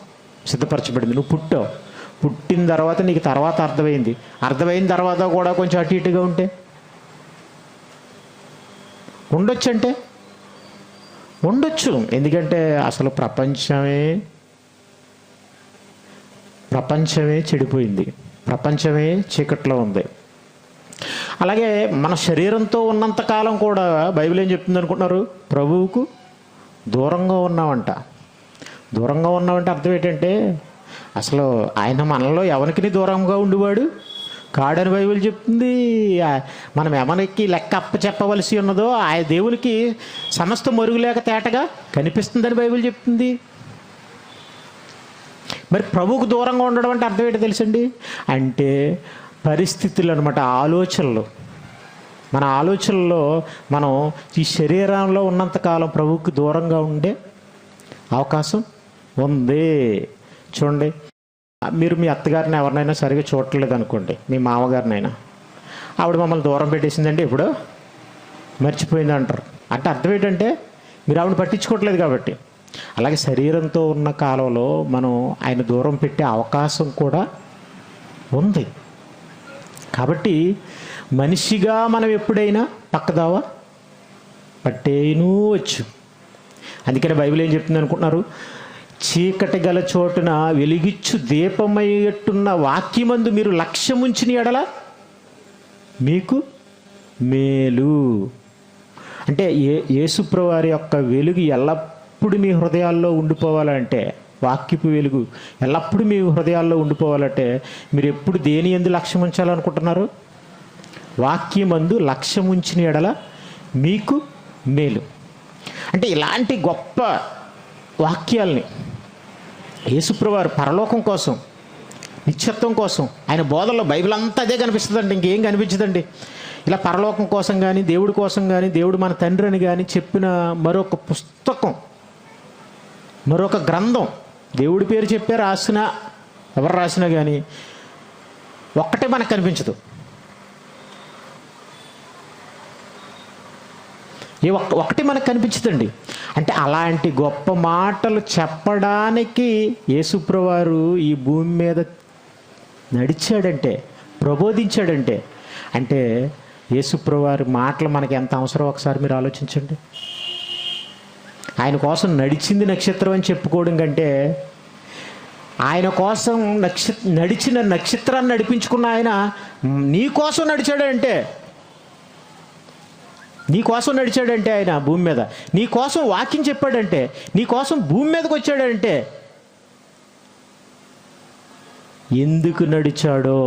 సిద్ధపరచబడింది. నువ్వు పుట్టావు, పుట్టిన తర్వాత నీకు తర్వాత అర్థమైన తర్వాత కూడా కొంచెం అటు ఇటుగా ఉంటే ఉండొచ్చు. ఎందుకంటే అసలు ప్రపంచమే చెడిపోయింది, ప్రపంచమే చీకట్లో ఉంది. అలాగే మన శరీరంతో ఉన్నంతకాలం కూడా బైబిల్ ఏం చెప్తుంది అనుకుంటున్నారు? ప్రభువుకు దూరంగా ఉన్నామంట. దూరంగా ఉన్నామంటే అర్థం ఏంటంటే, అసలు ఆయన మనలో ఎవరికి దూరంగా ఉండేవాడు కాడని బైబిల్ చెప్తుంది. మనం ఎవరికి లెక్క చెప్పవలసి ఉన్నదో ఆ దేవునికి సమస్త మరుగులేక తేటగా కనిపిస్తుందని బైబిల్ చెప్తుంది. మరి ప్రభువుకు దూరంగా ఉండడం అంటే అర్థం ఏంటో తెలుసండి? అంటే పరిస్థితులు అనమాట, ఆలోచనలు. మన ఆలోచనల్లో మనం ఈ శరీరంలో ఉన్నంతకాలం ప్రభువుకి దూరంగా ఉండే అవకాశం ఉంది. చూడండి, మీరు మీ అత్తగారిని ఎవరినైనా సరిగా చూడట్లేదు అనుకోండి, మీ మామగారినైనా, ఆవిడ మమ్మల్ని దూరం పెట్టేసిందండి, ఇప్పుడు మర్చిపోయింది అంటారు. అంటే అర్థం ఏంటంటే మీరు ఆవిడ పట్టించుకోవట్లేదు కాబట్టి. అలాగే శరీరంతో ఉన్న కాలంలో మనం ఆయన దూరం పెట్టే అవకాశం కూడా ఉంది. కాబట్టి మనిషిగా మనం ఎప్పుడైనా పక్కదావా పట్టేనూ వచ్చు. అందుకని బైబిల్ ఏం చెప్తుంది అనుకుంటున్నారు? చీకటి గల చోటున వెలిగిచ్చు దీపమయ్యట్టున్న వాక్యమందు మీరు లక్ష్యముంచిన ఎడల మీకు మేలు. అంటే యేసుప్రభువు వారి యొక్క వెలుగు ఎల్లప్పుడూ మీ హృదయాల్లో ఉండిపోవాలంటే, వాక్యపు వెలుగు ఎల్లప్పుడూ మీ హృదయాల్లో ఉండిపోవాలంటే మీరు ఎప్పుడు దేని యందు లక్ష్యం ఉంచాలనుకుంటున్నారు? వాక్యమందు లక్ష్యం ఉంచిన ఎడల మీకు మేలు. అంటే ఇలాంటి గొప్ప వాక్యాల్ని యేసుప్రభువు వారు పరలోకం కోసం, నిత్యత్వం కోసం, ఆయన బోధనలో బైబిల్ అంతా అదే కనిపిస్తుందండి, ఇంకేం కనిపించదండి. ఇలా పరలోకం కోసం కానీ, దేవుడి కోసం కానీ, దేవుడు మన తండ్రి అని కానీ చెప్పిన మరొక పుస్తకం, మరొక గ్రంథం, దేవుడి పేరు చెప్పే రాసినా ఎవరు రాసినా కానీ ఒక్కటే మనకు కనిపించదు. ఒకటి మనకు కనిపించదండి. అంటే అలాంటి గొప్ప మాటలు చెప్పడానికి యేసుప్రభువు వారు ఈ భూమి మీద నడిచాడంటే, ప్రబోధించాడంటే, అంటే యేసుప్రభువు వారి మాటలు మనకి ఎంత అవసరం ఒకసారి మీరు ఆలోచించండి. ఆయన కోసం నడిచింది నక్షత్రం అని చెప్పుకోవడం కంటే, ఆయన కోసం నడిచిన నక్షత్రాన్ని నడిపించుకున్న ఆయన నీ కోసం నడిచాడంటే, నీ కోసం నడిచాడంటే, ఆయన భూమి మీద నీ కోసం వాక్యం చెప్పాడంటే, నీ కోసం భూమి మీదకి వచ్చాడంటే, ఎందుకు నడిచాడో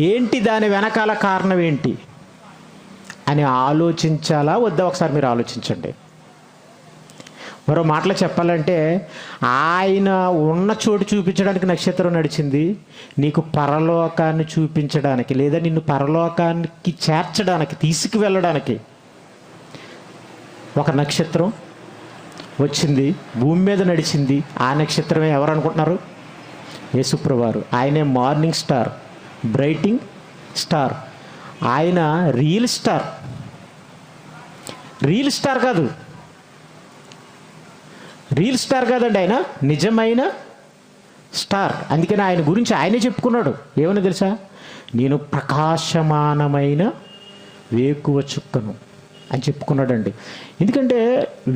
ఏంటి, దాని వెనకాల కారణం ఏంటి అని ఆలోచించాలా వద్దా ఒకసారి మీరు ఆలోచించండి. మరో మాటలో చెప్పాలంటే, ఆయన ఉన్న చోటు చూపించడానికి నక్షత్రం నడిచింది, నీకు పరలోకాన్ని చూపించడానికి, లేదా నిన్ను పరలోకానికి చేర్చడానికి, తీసుకువెళ్ళడానికి ఒక నక్షత్రం వచ్చింది, భూమి మీద నడిచింది. ఆ నక్షత్రమే ఎవరు అనుకుంటున్నారు? యేసుప్రభువు వారు. ఆయనే మార్నింగ్ స్టార్, బ్రైటింగ్ స్టార్. ఆయన రియల్ స్టార్, రియల్ స్టార్ కాదు, రియల్ స్టార్ కాదండి, ఆయన నిజమైన స్టార్. అందుకని ఆయన గురించి ఆయనే చెప్పుకున్నాడు. ఏమని తెలుసా? నేను ప్రకాశమానమైన వేకువ చుక్కను అని చెప్పుకున్నాడండి. ఎందుకంటే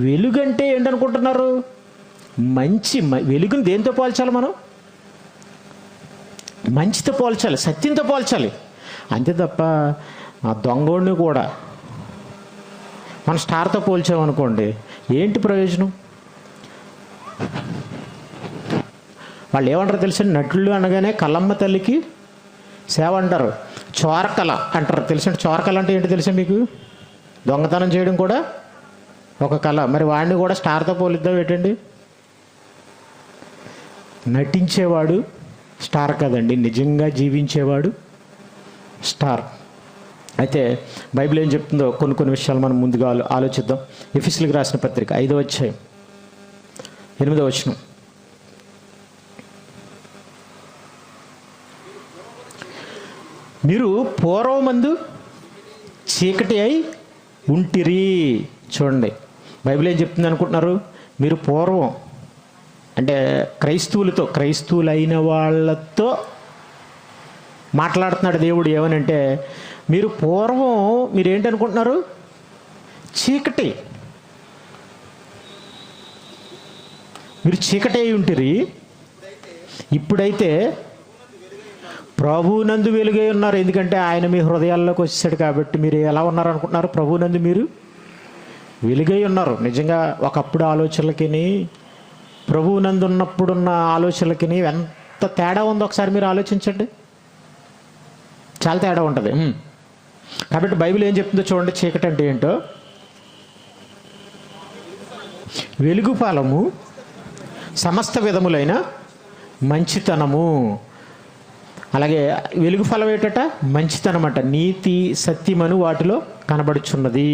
వెలుగంటే ఏంటనుకుంటున్నారు? మంచి వెలుగుని దేంతో పోల్చాలి మనం? మంచితో పోల్చాలి, సత్యంతో పోల్చాలి. అంతే తప్ప ఆ దొంగోడిని కూడా మన స్టార్తో పోల్చామనుకోండి, ఏంటి ప్రయోజనం? వాళ్ళు ఏమంటారు తెలుసా? నటులు అనగానే కళ్ళమ్మ తల్లికి సేవ అంటారు, చోరకల అంటారు. తెలుసా? చోరకల అంటే ఏంటి తెలుసా మీకు? దొంగతనం చేయడం కూడా ఒక కళ. మరి వాడిని కూడా స్టార్తో పోలిద్దాం ఏంటండి? నటించేవాడు స్టార్ కదండి, నిజంగా జీవించేవాడు స్టార్. అయితే బైబిల్ ఏం చెప్తుందో కొన్ని విషయాలు మనం ముందుగా ఆలోచిద్దాం. ఎఫెసీయులకు రాసిన పత్రిక 5వ అధ్యాయం 8వ వచనం. మీరు పూర్వమందు చీకటి అయి ఉంటిరి. చూడండి, బైబిల్ ఏం చెప్తుంది అనుకుంటున్నారు? మీరు పూర్వం అంటే క్రైస్తవులైన వాళ్ళతో మాట్లాడుతున్నాడు దేవుడు. ఏమనంటే, మీరు పూర్వం మీరేంటనుకుంటున్నారు? చీకటి, మీరు చీకటి అయి ఉంటిరి. ఇప్పుడైతే ప్రభువునందు వెలుగై ఉన్నారు. ఎందుకంటే ఆయన మీ హృదయాల్లోకి వచ్చేసాడు కాబట్టి మీరు ఎలా ఉన్నారు అనుకుంటున్నారు? ప్రభువునందు మీరు వెలుగై ఉన్నారు. నిజంగా ఒకప్పుడు ఆలోచనలకి ప్రభువునందు ఉన్నప్పుడున్న ఆలోచనలకి ఎంత తేడా ఉందో ఒకసారి మీరు ఆలోచించండి. చాలా తేడా ఉంటుంది. కాబట్టి బైబిల్ ఏం చెప్తుందో చూడండి. చీకటి అంటే ఏంటో, వెలుగు ఫలము సమస్త విధములైన మంచితనము. అలాగే వెలుగు ఫలం ఏంటట? మంచితనమాట. నీతి సత్యమను వాటిలో కనబడుచున్నది.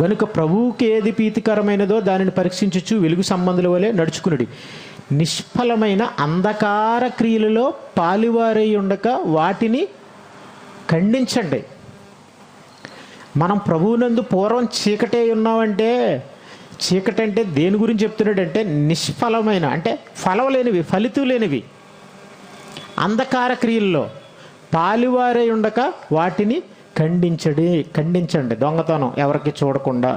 గనుక ప్రభువుకి ఏది ప్రీతికరమైనదో దానిని పరీక్షించచ్చు వెలుగు సంబంధుల వలె నడుచుకునుడి. నిష్ఫలమైన అంధకార క్రియలలో పాలువారై ఉండక వాటిని ఖండించండి. మనం ప్రభువునందు పూర్వం చీకటే ఉన్నామంటే, చీకటి అంటే దేని గురించి చెప్తున్నాడంటే నిష్ఫలమైన, అంటే ఫలం లేనివి, ఫలితం లేనివి అంధకార క్రియల్లో పాలువారై ఉండక వాటిని ఖండించండి. దొంగతనం ఎవరికి చూడకుండా,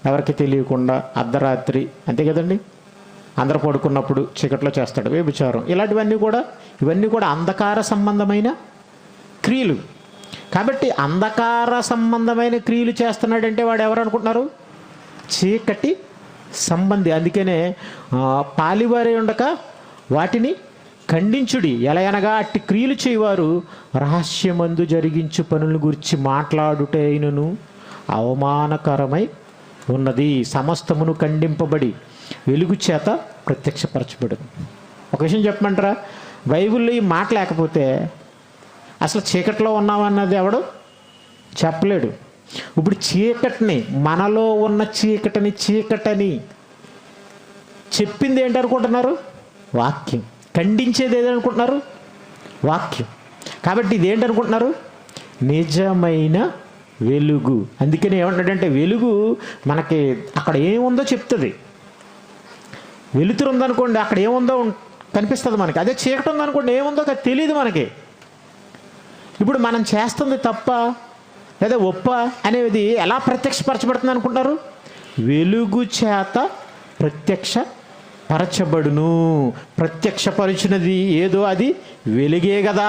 ఎవరికి తెలియకుండా అర్ధరాత్రి, అంతే కదండి, అందరు పడుకున్నప్పుడు చీకట్లో చేస్తాడు. వ్యభిచారం, ఇవన్నీ కూడా అంధకార సంబంధమైన క్రియలు. కాబట్టి అంధకార సంబంధమైన క్రియలు చేస్తున్నాడంటే వాడు ఎవరు అనుకుంటున్నారు? చీకటి సంబంధి. అందుకనే పాలివారై ఉండక వాటిని ఖండించుడి. ఎలా అనగా అట్టి క్రియలు చేయవారు రహస్యమందు జరిగించు పనుల గురించి మాట్లాడుటైనను అవమానకరమై ఉన్నది. సమస్తమును ఖండింపబడి వెలుగు చేత ప్రత్యక్షపరచబడు. ఒక విషయం చెప్పమంటారా? బైబిల్లో ఈ మాట లేకపోతే అసలు చీకట్లో ఉన్నామన్నది ఎవడు చెప్పలేడు. ఇప్పుడు చీకటిని, మనలో ఉన్న చీకటని చెప్పింది ఏంటనుకుంటున్నారు? వాక్యం. ఖండించేది ఏదనుకుంటున్నారు? వాక్యం. కాబట్టి ఇదేంటనుకుంటున్నారు? నిజమైన వెలుగు. అందుకని ఏమంటాడంటే వెలుగు మనకి అక్కడ ఏముందో చెప్తుంది. వెలుతురు ఉందనుకోండి, అక్కడ ఏముందో కనిపిస్తుంది మనకి. అదే చీకటి ఉందనుకోండి, ఏముందో తెలియదు మనకి. ఇప్పుడు మనం చేస్తుంది తప్ప లేదా ఒప్ప అనేది ఎలా ప్రత్యక్షపరచబడుతుంది అనుకుంటారు? వెలుగు చేత ప్రత్యక్షపరచబడును. ప్రత్యక్షపరిచినది ఏదో అది వెలుగే కదా,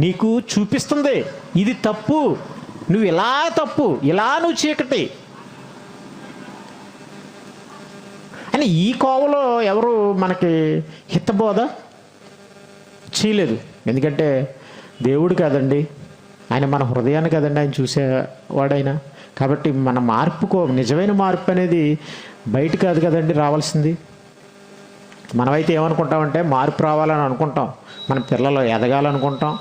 నీకు చూపిస్తుంది ఇది తప్పు, నువ్వు ఇలా తప్పు, ఇలా నువ్వు చీకటి అని. ఈ కోవలో ఎవరు మనకి హితబోధ చేయలేదు. ఎందుకంటే దేవుడు కాదండి, ఆయన మన హృదయాన్ని కదండి ఆయన చూసేవాడైనా. కాబట్టి మన నిజమైన మార్పు అనేది బయట కాదు కదండి రావాల్సింది. మనమైతే ఏమనుకుంటామంటే మార్పు రావాలని అనుకుంటాం, మన పిల్లలు ఎదగాలనుకుంటాం,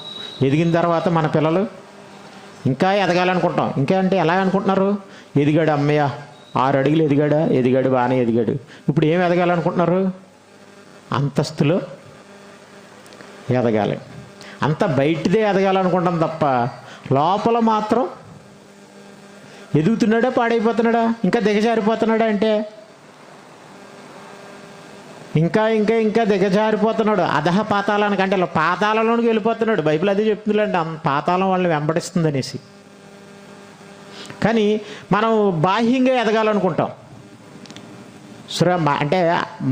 ఎదిగిన తర్వాత మన పిల్లలు ఇంకా ఎదగాలనుకుంటాం. ఇంకా అంటే ఎలా అనుకుంటున్నారు? ఎదిగాడు, అమ్మయ్య 6 అడుగులు ఎదిగాడు, బాగానే ఎదిగాడు. ఇప్పుడు ఏం ఎదగాలనుకుంటున్నారు? అంతస్తులో ఎదగాలి. అంత బయటదే ఎదగాలనుకుంటాం తప్ప లోపల మాత్రం ఎదుగుతున్నాడా, పాడైపోతున్నాడా, ఇంకా దిగజారిపోతున్నాడా అంటే ఇంకా దిగజారిపోతున్నాడు. అధహ పాతాళానికి, అంటే పాతాళంలోనికి వెళ్ళిపోతున్నాడు. బైబిల్ అదే చెప్తుందండి, పాతాళం వాళ్ళని వెంబడిస్తుంది అనేసి. కానీ మనం బాహ్యంగా ఎదగాలనుకుంటాం. అంటే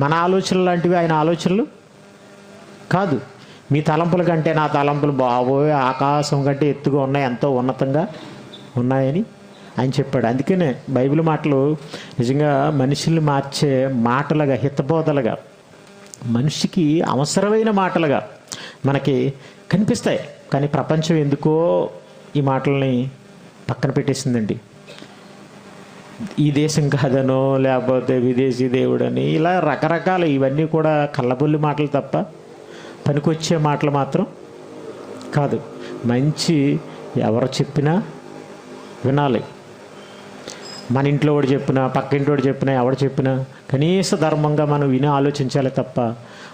మన ఆలోచనలు లాంటివి ఆయన ఆలోచనలు కాదు. మీ తలంపుల కంటే నా తలంపులు బాబోయ్ ఆకాశం కంటే ఎత్తుగా ఉన్నాయి, ఎంతో ఉన్నతంగా ఉన్నాయని ఆయన చెప్పాడు. అందుకనే బైబిల్ మాటలు నిజంగా మనుషుల్ని మార్చే మాటలుగా, హితబోధలుగా, మనిషికి అవసరమైన మాటలుగా మనకి కనిపిస్తాయి. కానీ ప్రపంచం ఎందుకో ఈ మాటల్ని పక్కన పెట్టేసిందండి. ఈ దేశం కాదనో లేకపోతే విదేశీ దేవుడని ఇలా రకరకాల ఇవన్నీ కూడా కళ్ళబొల్లి మాటలు తప్ప పనికొచ్చే మాటలు మాత్రం కాదు. మంచి ఎవరు చెప్పినా వినాలి. మన ఇంట్లో వాడు చెప్పినా, పక్క ఇంట్లో వాడు చెప్పినా, ఎవడు చెప్పినా కనీస ధర్మంగా మనం విని ఆలోచించాలి తప్ప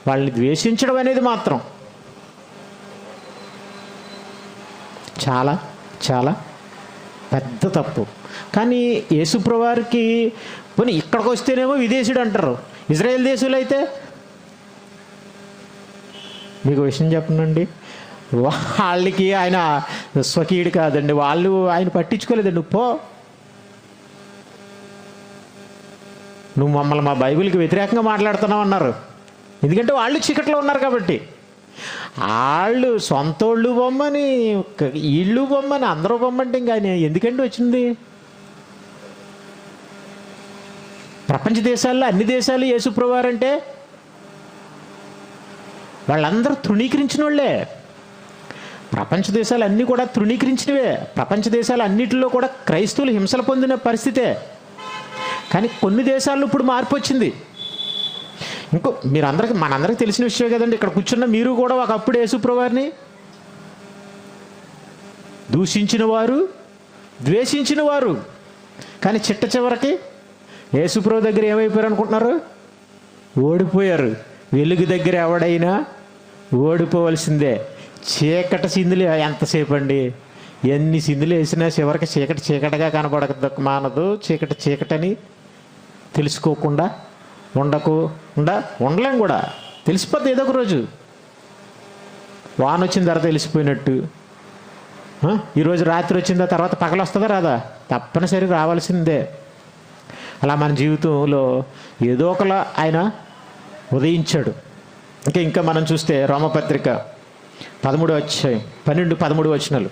వాళ్ళని ద్వేషించడం అనేది మాత్రం చాలా చాలా పెద్ద తప్పు. కానీ యేసుప్రభువారికి పోనీ ఇక్కడికి వస్తేనేమో విదేశీయుడు అంటారు, ఇజ్రాయేల్ దేశంలో అయితే మీకు విషయం చెప్పనండి, వాళ్ళకి ఆయన స్వకీయుడు కాదండి, వాళ్ళు ఆయన పట్టించుకోలేదండి. నువ్వు మమ్మల్ని మా బైబిల్కి వ్యతిరేకంగా మాట్లాడుతున్నావు అన్నారు. ఎందుకంటే వాళ్ళు చీకట్లో ఉన్నారు కాబట్టి. వాళ్ళు సొంతోళ్ళు బొమ్మని, ఇళ్ళు బొమ్మని, అందరూ బొమ్మంటే ఇంకా ఆయన ఎందుకంటే వచ్చింది? ప్రపంచ దేశాల్లో అన్ని దేశాలు యేసుప్రభువారు అంటే వాళ్ళందరూ తృణీకరించిన వాళ్ళే. ప్రపంచ దేశాలు అన్నీ కూడా తృణీకరించినవే. ప్రపంచ దేశాలు అన్నిటిలో కూడా క్రైస్తవులు హింసలు పొందిన పరిస్థితే. కానీ కొన్ని దేశాల్లో ఇప్పుడు మార్పు వచ్చింది. మనందరికీ తెలిసిన విషయం కదండి. ఇక్కడ కూర్చున్న మీరు కూడా ఒకప్పుడు యేసుప్రభువారిని దూషించిన వారు, ద్వేషించిన వారు. కానీ చిట్ట చివరికి యేసుప్రభు దగ్గర ఏమైపోయారు అనుకుంటున్నారు? ఓడిపోయారు. వెలుగు దగ్గర ఎవడైనా ఓడిపోవలసిందే. చీకటి సింధులు ఎంతసేపు అండి? ఎన్ని సింధులు వేసినా చివరికి చీకటి చీకటిగా కనపడక మానదు. చీకటి చీకటని తెలుసుకోకుండా ఉండలేం కూడా. తెలిసిపోద్ది ఏదో ఒక రోజు. వాన వచ్చిన తర్వాత తెలిసిపోయినట్టు ఈరోజు రాత్రి వచ్చిందా తర్వాత పగలు వస్తుందా రాదా? తప్పనిసరిగా రావాల్సిందే. అలా మన జీవితంలో ఏదో ఒకలా ఆయన ఉదయించాడు. ఇంకా మనం చూస్తే రోమపత్రిక 13వ అధ్యాయం 12-13 వచనాలు.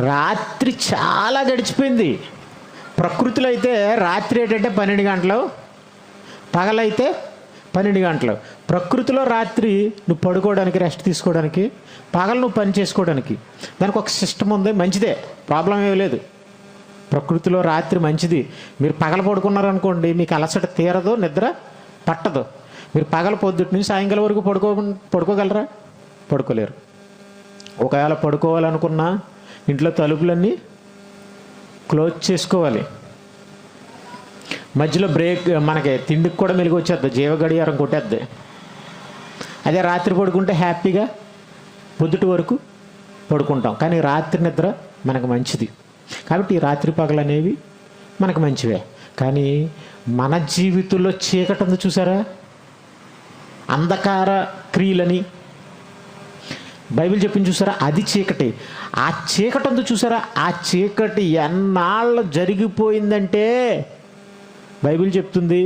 రాత్రి చాలా గడిచిపోయింది. ప్రకృతిలో అయితే రాత్రి ఏంటంటే 12 గంటలు, పగలైతే 12 గంటలు. ప్రకృతిలో రాత్రి నువ్వు పడుకోవడానికి, రెస్ట్ తీసుకోవడానికి, పగలు నువ్వు పని చేసుకోవడానికి. దానికి ఒక సిస్టమ్ ఉంది, మంచిదే, ప్రాబ్లం ఏమీ లేదు. ప్రకృతిలో రాత్రి మంచిది. మీరు పగల పడుకున్నారనుకోండి, మీకు అలసట తీరదు, నిద్ర పట్టదు. మీరు పగల పొద్దుటి నుంచి సాయంకాలం వరకు పడుకోగలరా? పడుకోలేరు. ఒకవేళ పడుకోవాలనుకున్నా ఇంట్లో తలుపులన్నీ క్లోజ్ చేసుకోవాలి. మధ్యలో బ్రేక్, మనకి తిండికి కూడా మెలుగు వచ్చేద్ది, జీవ గడియారం కొట్టేద్ది. అదే రాత్రి పడుకుంటే హ్యాపీగా పొద్దుటి వరకు పడుకుంటాం. కానీ రాత్రి నిద్ర మనకు మంచిది. కాబట్టి ఈ రాత్రి పగలు అనేవి మనకు మంచివే. కానీ మన జీవితంలో చీకటి ఉంది చూసారా? అంధకార క్రియలని బైబిల్ చెప్పింది చూసారా? అది చీకటి. ఆ చీకటి ఉంది చూసారా? ఆ చీకటి ఎన్నాళ్ళు జరిగిపోయిందంటే బైబిల్ చెప్తుంది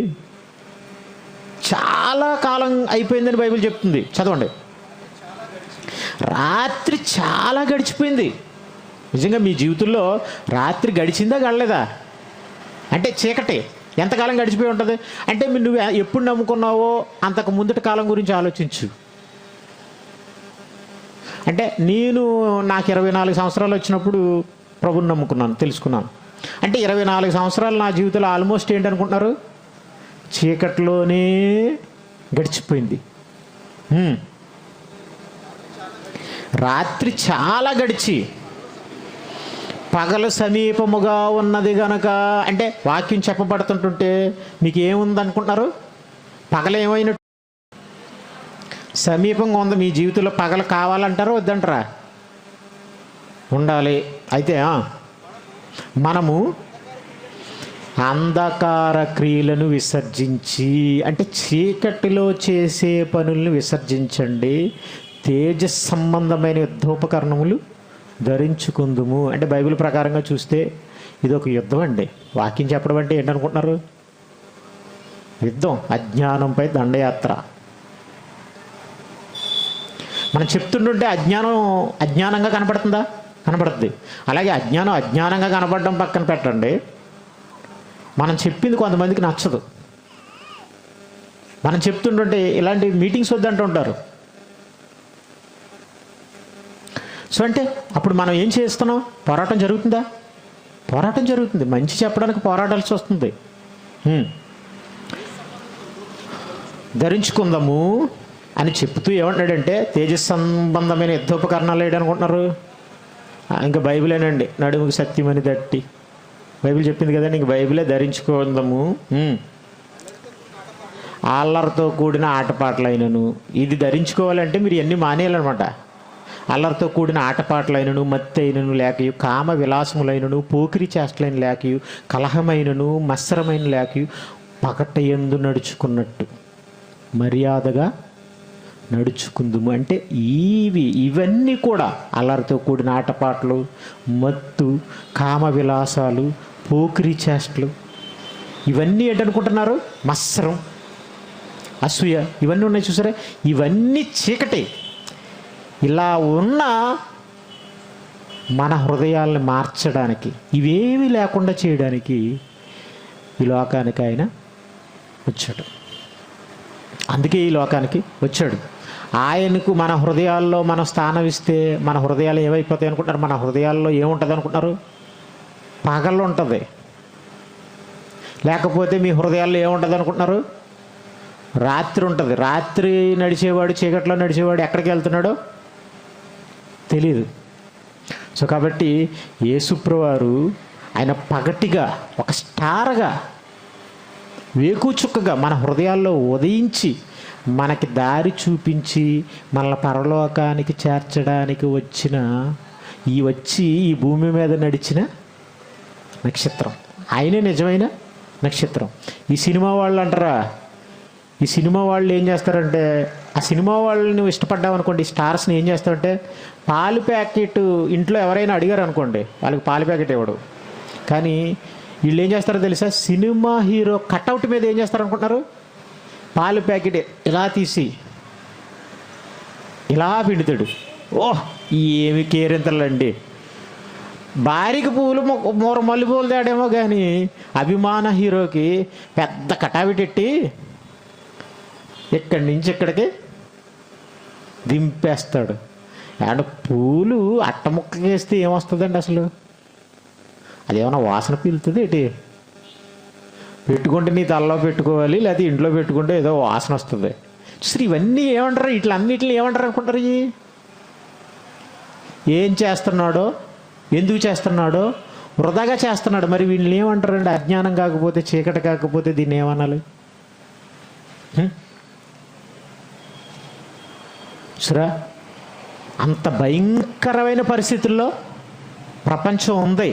చాలా కాలం అయిపోయిందని బైబిల్ చెప్తుంది. చదవండి. రాత్రి చాలా గడిచిపోయింది. నిజంగా మీ జీవితంలో రాత్రి గడిచిందా గడలేదా? అంటే చీకటి ఎంతకాలం గడిచిపోయి ఉంటుంది అంటే నువ్వు ఎప్పుడు నమ్ముకున్నావో అంతకు ముందటి కాలం గురించి ఆలోచించు. అంటే నాకు 24 సంవత్సరాలు వచ్చినప్పుడు ప్రభుని నమ్ముకున్నాను, తెలుసుకున్నాను. అంటే 24 సంవత్సరాలు నా జీవితంలో ఆల్మోస్ట్ ఏంటనుకుంటున్నారు? చీకట్లోనే గడిచిపోయింది. రాత్రి చాలా గడిచి పగలు సమీపముగా ఉన్నది గనక, అంటే వాక్యం చెప్పబడుతుంటుంటే మీకు ఏముంది అనుకుంటున్నారు? పగలేమైనట్టు సమీపంగా ఉంది. మీ జీవితంలో పగలు కావాలంటారా వద్దంటారా? ఉండాలి. అయితే మనము అంధకార క్రియలను విసర్జించి, అంటే చీకటిలో చేసే పనులను విసర్జించండి, తేజ సంబంధమైన యుద్ధోపకరణములు ధరించుకుందుము. అంటే బైబిల్ ప్రకారంగా చూస్తే ఇది ఒక యుద్ధం అండి. వాక్యం చెప్పడం అంటే ఏంటనుకుంటున్నారు? యుద్ధం, అజ్ఞానంపై దండయాత్ర. మనం చెప్తుంటుంటే అజ్ఞానంగా కనపడుతుందా? కనపడుతుంది. అలాగే అజ్ఞానంగా కనపడడం పక్కన పెట్టండి, మనం చెప్పింది కొంతమందికి నచ్చదు. మనం చెప్తుంటుంటే ఇలాంటి మీటింగ్స్ వద్దంటూ ఉంటారు. సో అంటే అప్పుడు మనం ఏం చేస్తున్నాం? పోరాటం జరుగుతుందా? పోరాటం జరుగుతుంది. మంచి చెప్పడానికి పోరాడాల్సి వస్తుంది. ధరించుకుందాము అని చెప్తూ ఏమంటున్నాడంటే తేజస్ సంబంధమైన యుద్ధోపకరణాలు ఏడనుకుంటున్నారు? ఇంకా బైబిలేనండి, నడుముకి సత్యమని దట్టి బైబిల్ చెప్పింది కదండి. ఇంక బైబిలే ధరించుకుందాము. అల్లరితో కూడిన ఆటపాటలైనను, ఇది ధరించుకోవాలంటే మీరు ఎన్ని మానేయాలన్నమాట. అల్లరితో కూడిన ఆటపాటలైనను, మత్తి అయినను లేకయు, కామ విలాసములైనను, పోకిరి చేష్టలైన లేకయు, కలహమైనను, మత్సరమైన లేకయు, పగట యందు నడుచుకున్నట్టు మర్యాదగా నడుచుకుందుము. అంటే ఇవన్నీ కూడా అల్లరితో కూడిన ఆటపాటలు, మత్తు, కామ విలాసాలు, పోకిరి చేష్టలు, ఇవన్నీ ఏంటనుకుంటున్నారు? మత్సరం, అసూయ, ఇవన్నీ ఉన్నాయి చూసారా? ఇవన్నీ చీకటి. ఇలా ఉన్న మన హృదయాలను మార్చడానికి, ఇవేమీ లేకుండా చేయడానికి ఈ లోకానికి ఆయన వచ్చాడు. అందుకే ఈ లోకానికి వచ్చాడు. ఆయనకు మన హృదయాల్లో మనం స్థానం ఇస్తే మన హృదయాలు ఏమైపోతాయి అనుకుంటున్నారు? మన హృదయాల్లో ఏముంటుంది అనుకుంటున్నారు? పగలు ఉంటుంది. లేకపోతే మీ హృదయాల్లో ఏముంటుంది అనుకుంటున్నారు? రాత్రి ఉంటుంది. రాత్రి నడిచేవాడు, చీకట్లో నడిచేవాడు ఎక్కడికి వెళ్తున్నాడో తెలియదు. సో కాబట్టి యేసుప్రభువారు ఆయన పగటిగా ఒక స్టార్గా వేకుచుక్కగా మన హృదయాల్లో ఉదయించి మనకి దారి చూపించి మనల్ని పరలోకానికి చేర్చడానికి వచ్చి ఈ భూమి మీద నడిచిన నక్షత్రం. ఆయనే నిజమైన నక్షత్రం. ఈ సినిమా వాళ్ళు అంటారా, ఈ సినిమా వాళ్ళు ఏం చేస్తారంటే, ఆ సినిమా వాళ్ళని ఇష్టపడ్డామనుకోండి, స్టార్స్ని ఏం చేస్తారంటే, పాలు ప్యాకెట్ ఇంట్లో ఎవరైనా అడిగారు అనుకోండి, వాళ్ళకి పాలు ప్యాకెట్ ఇవ్వడు. కానీ వీళ్ళు ఏం చేస్తారో తెలుసా, సినిమా హీరో కట్అవుట్ మీద ఏం చేస్తారు అనుకుంటున్నారు, పాలు ప్యాకెట్ ఇలా తీసి ఇలా పిండుతాడు. ఓహ్ ఏమి కేరింతలండి. భార్యకి పువ్వులు మల్లె పువ్వులు తేడేమో కానీ అభిమాన హీరోకి పెద్ద కటావిటెట్టి ఇక్కడి నుంచి ఇక్కడికి దింపేస్తాడు. అండ్ పూలు అట్టముక్క వేస్తే ఏమొస్తుందండి అసలు? అదేమన్నా వాసన పీలుతుంది ఏంటి? పెట్టుకుంటే నీ తలలో పెట్టుకోవాలి, లేకపోతే ఇంట్లో పెట్టుకుంటే ఏదో వాసన వస్తుంది. సరే ఇవన్నీ ఏమంటారు, ఇట్లన్నిటిని ఏమంటారు అనుకుంటారు? ఏం చేస్తున్నాడో, ఎందుకు చేస్తున్నాడో వృధాగా చేస్తున్నాడు. మరి వీళ్ళని ఏమంటారండి? అజ్ఞానం కాకపోతే, చీకటి కాకపోతే దీన్ని ఏమనాలి? సరే అంత భయంకరమైన పరిస్థితుల్లో ప్రపంచం ఉంది.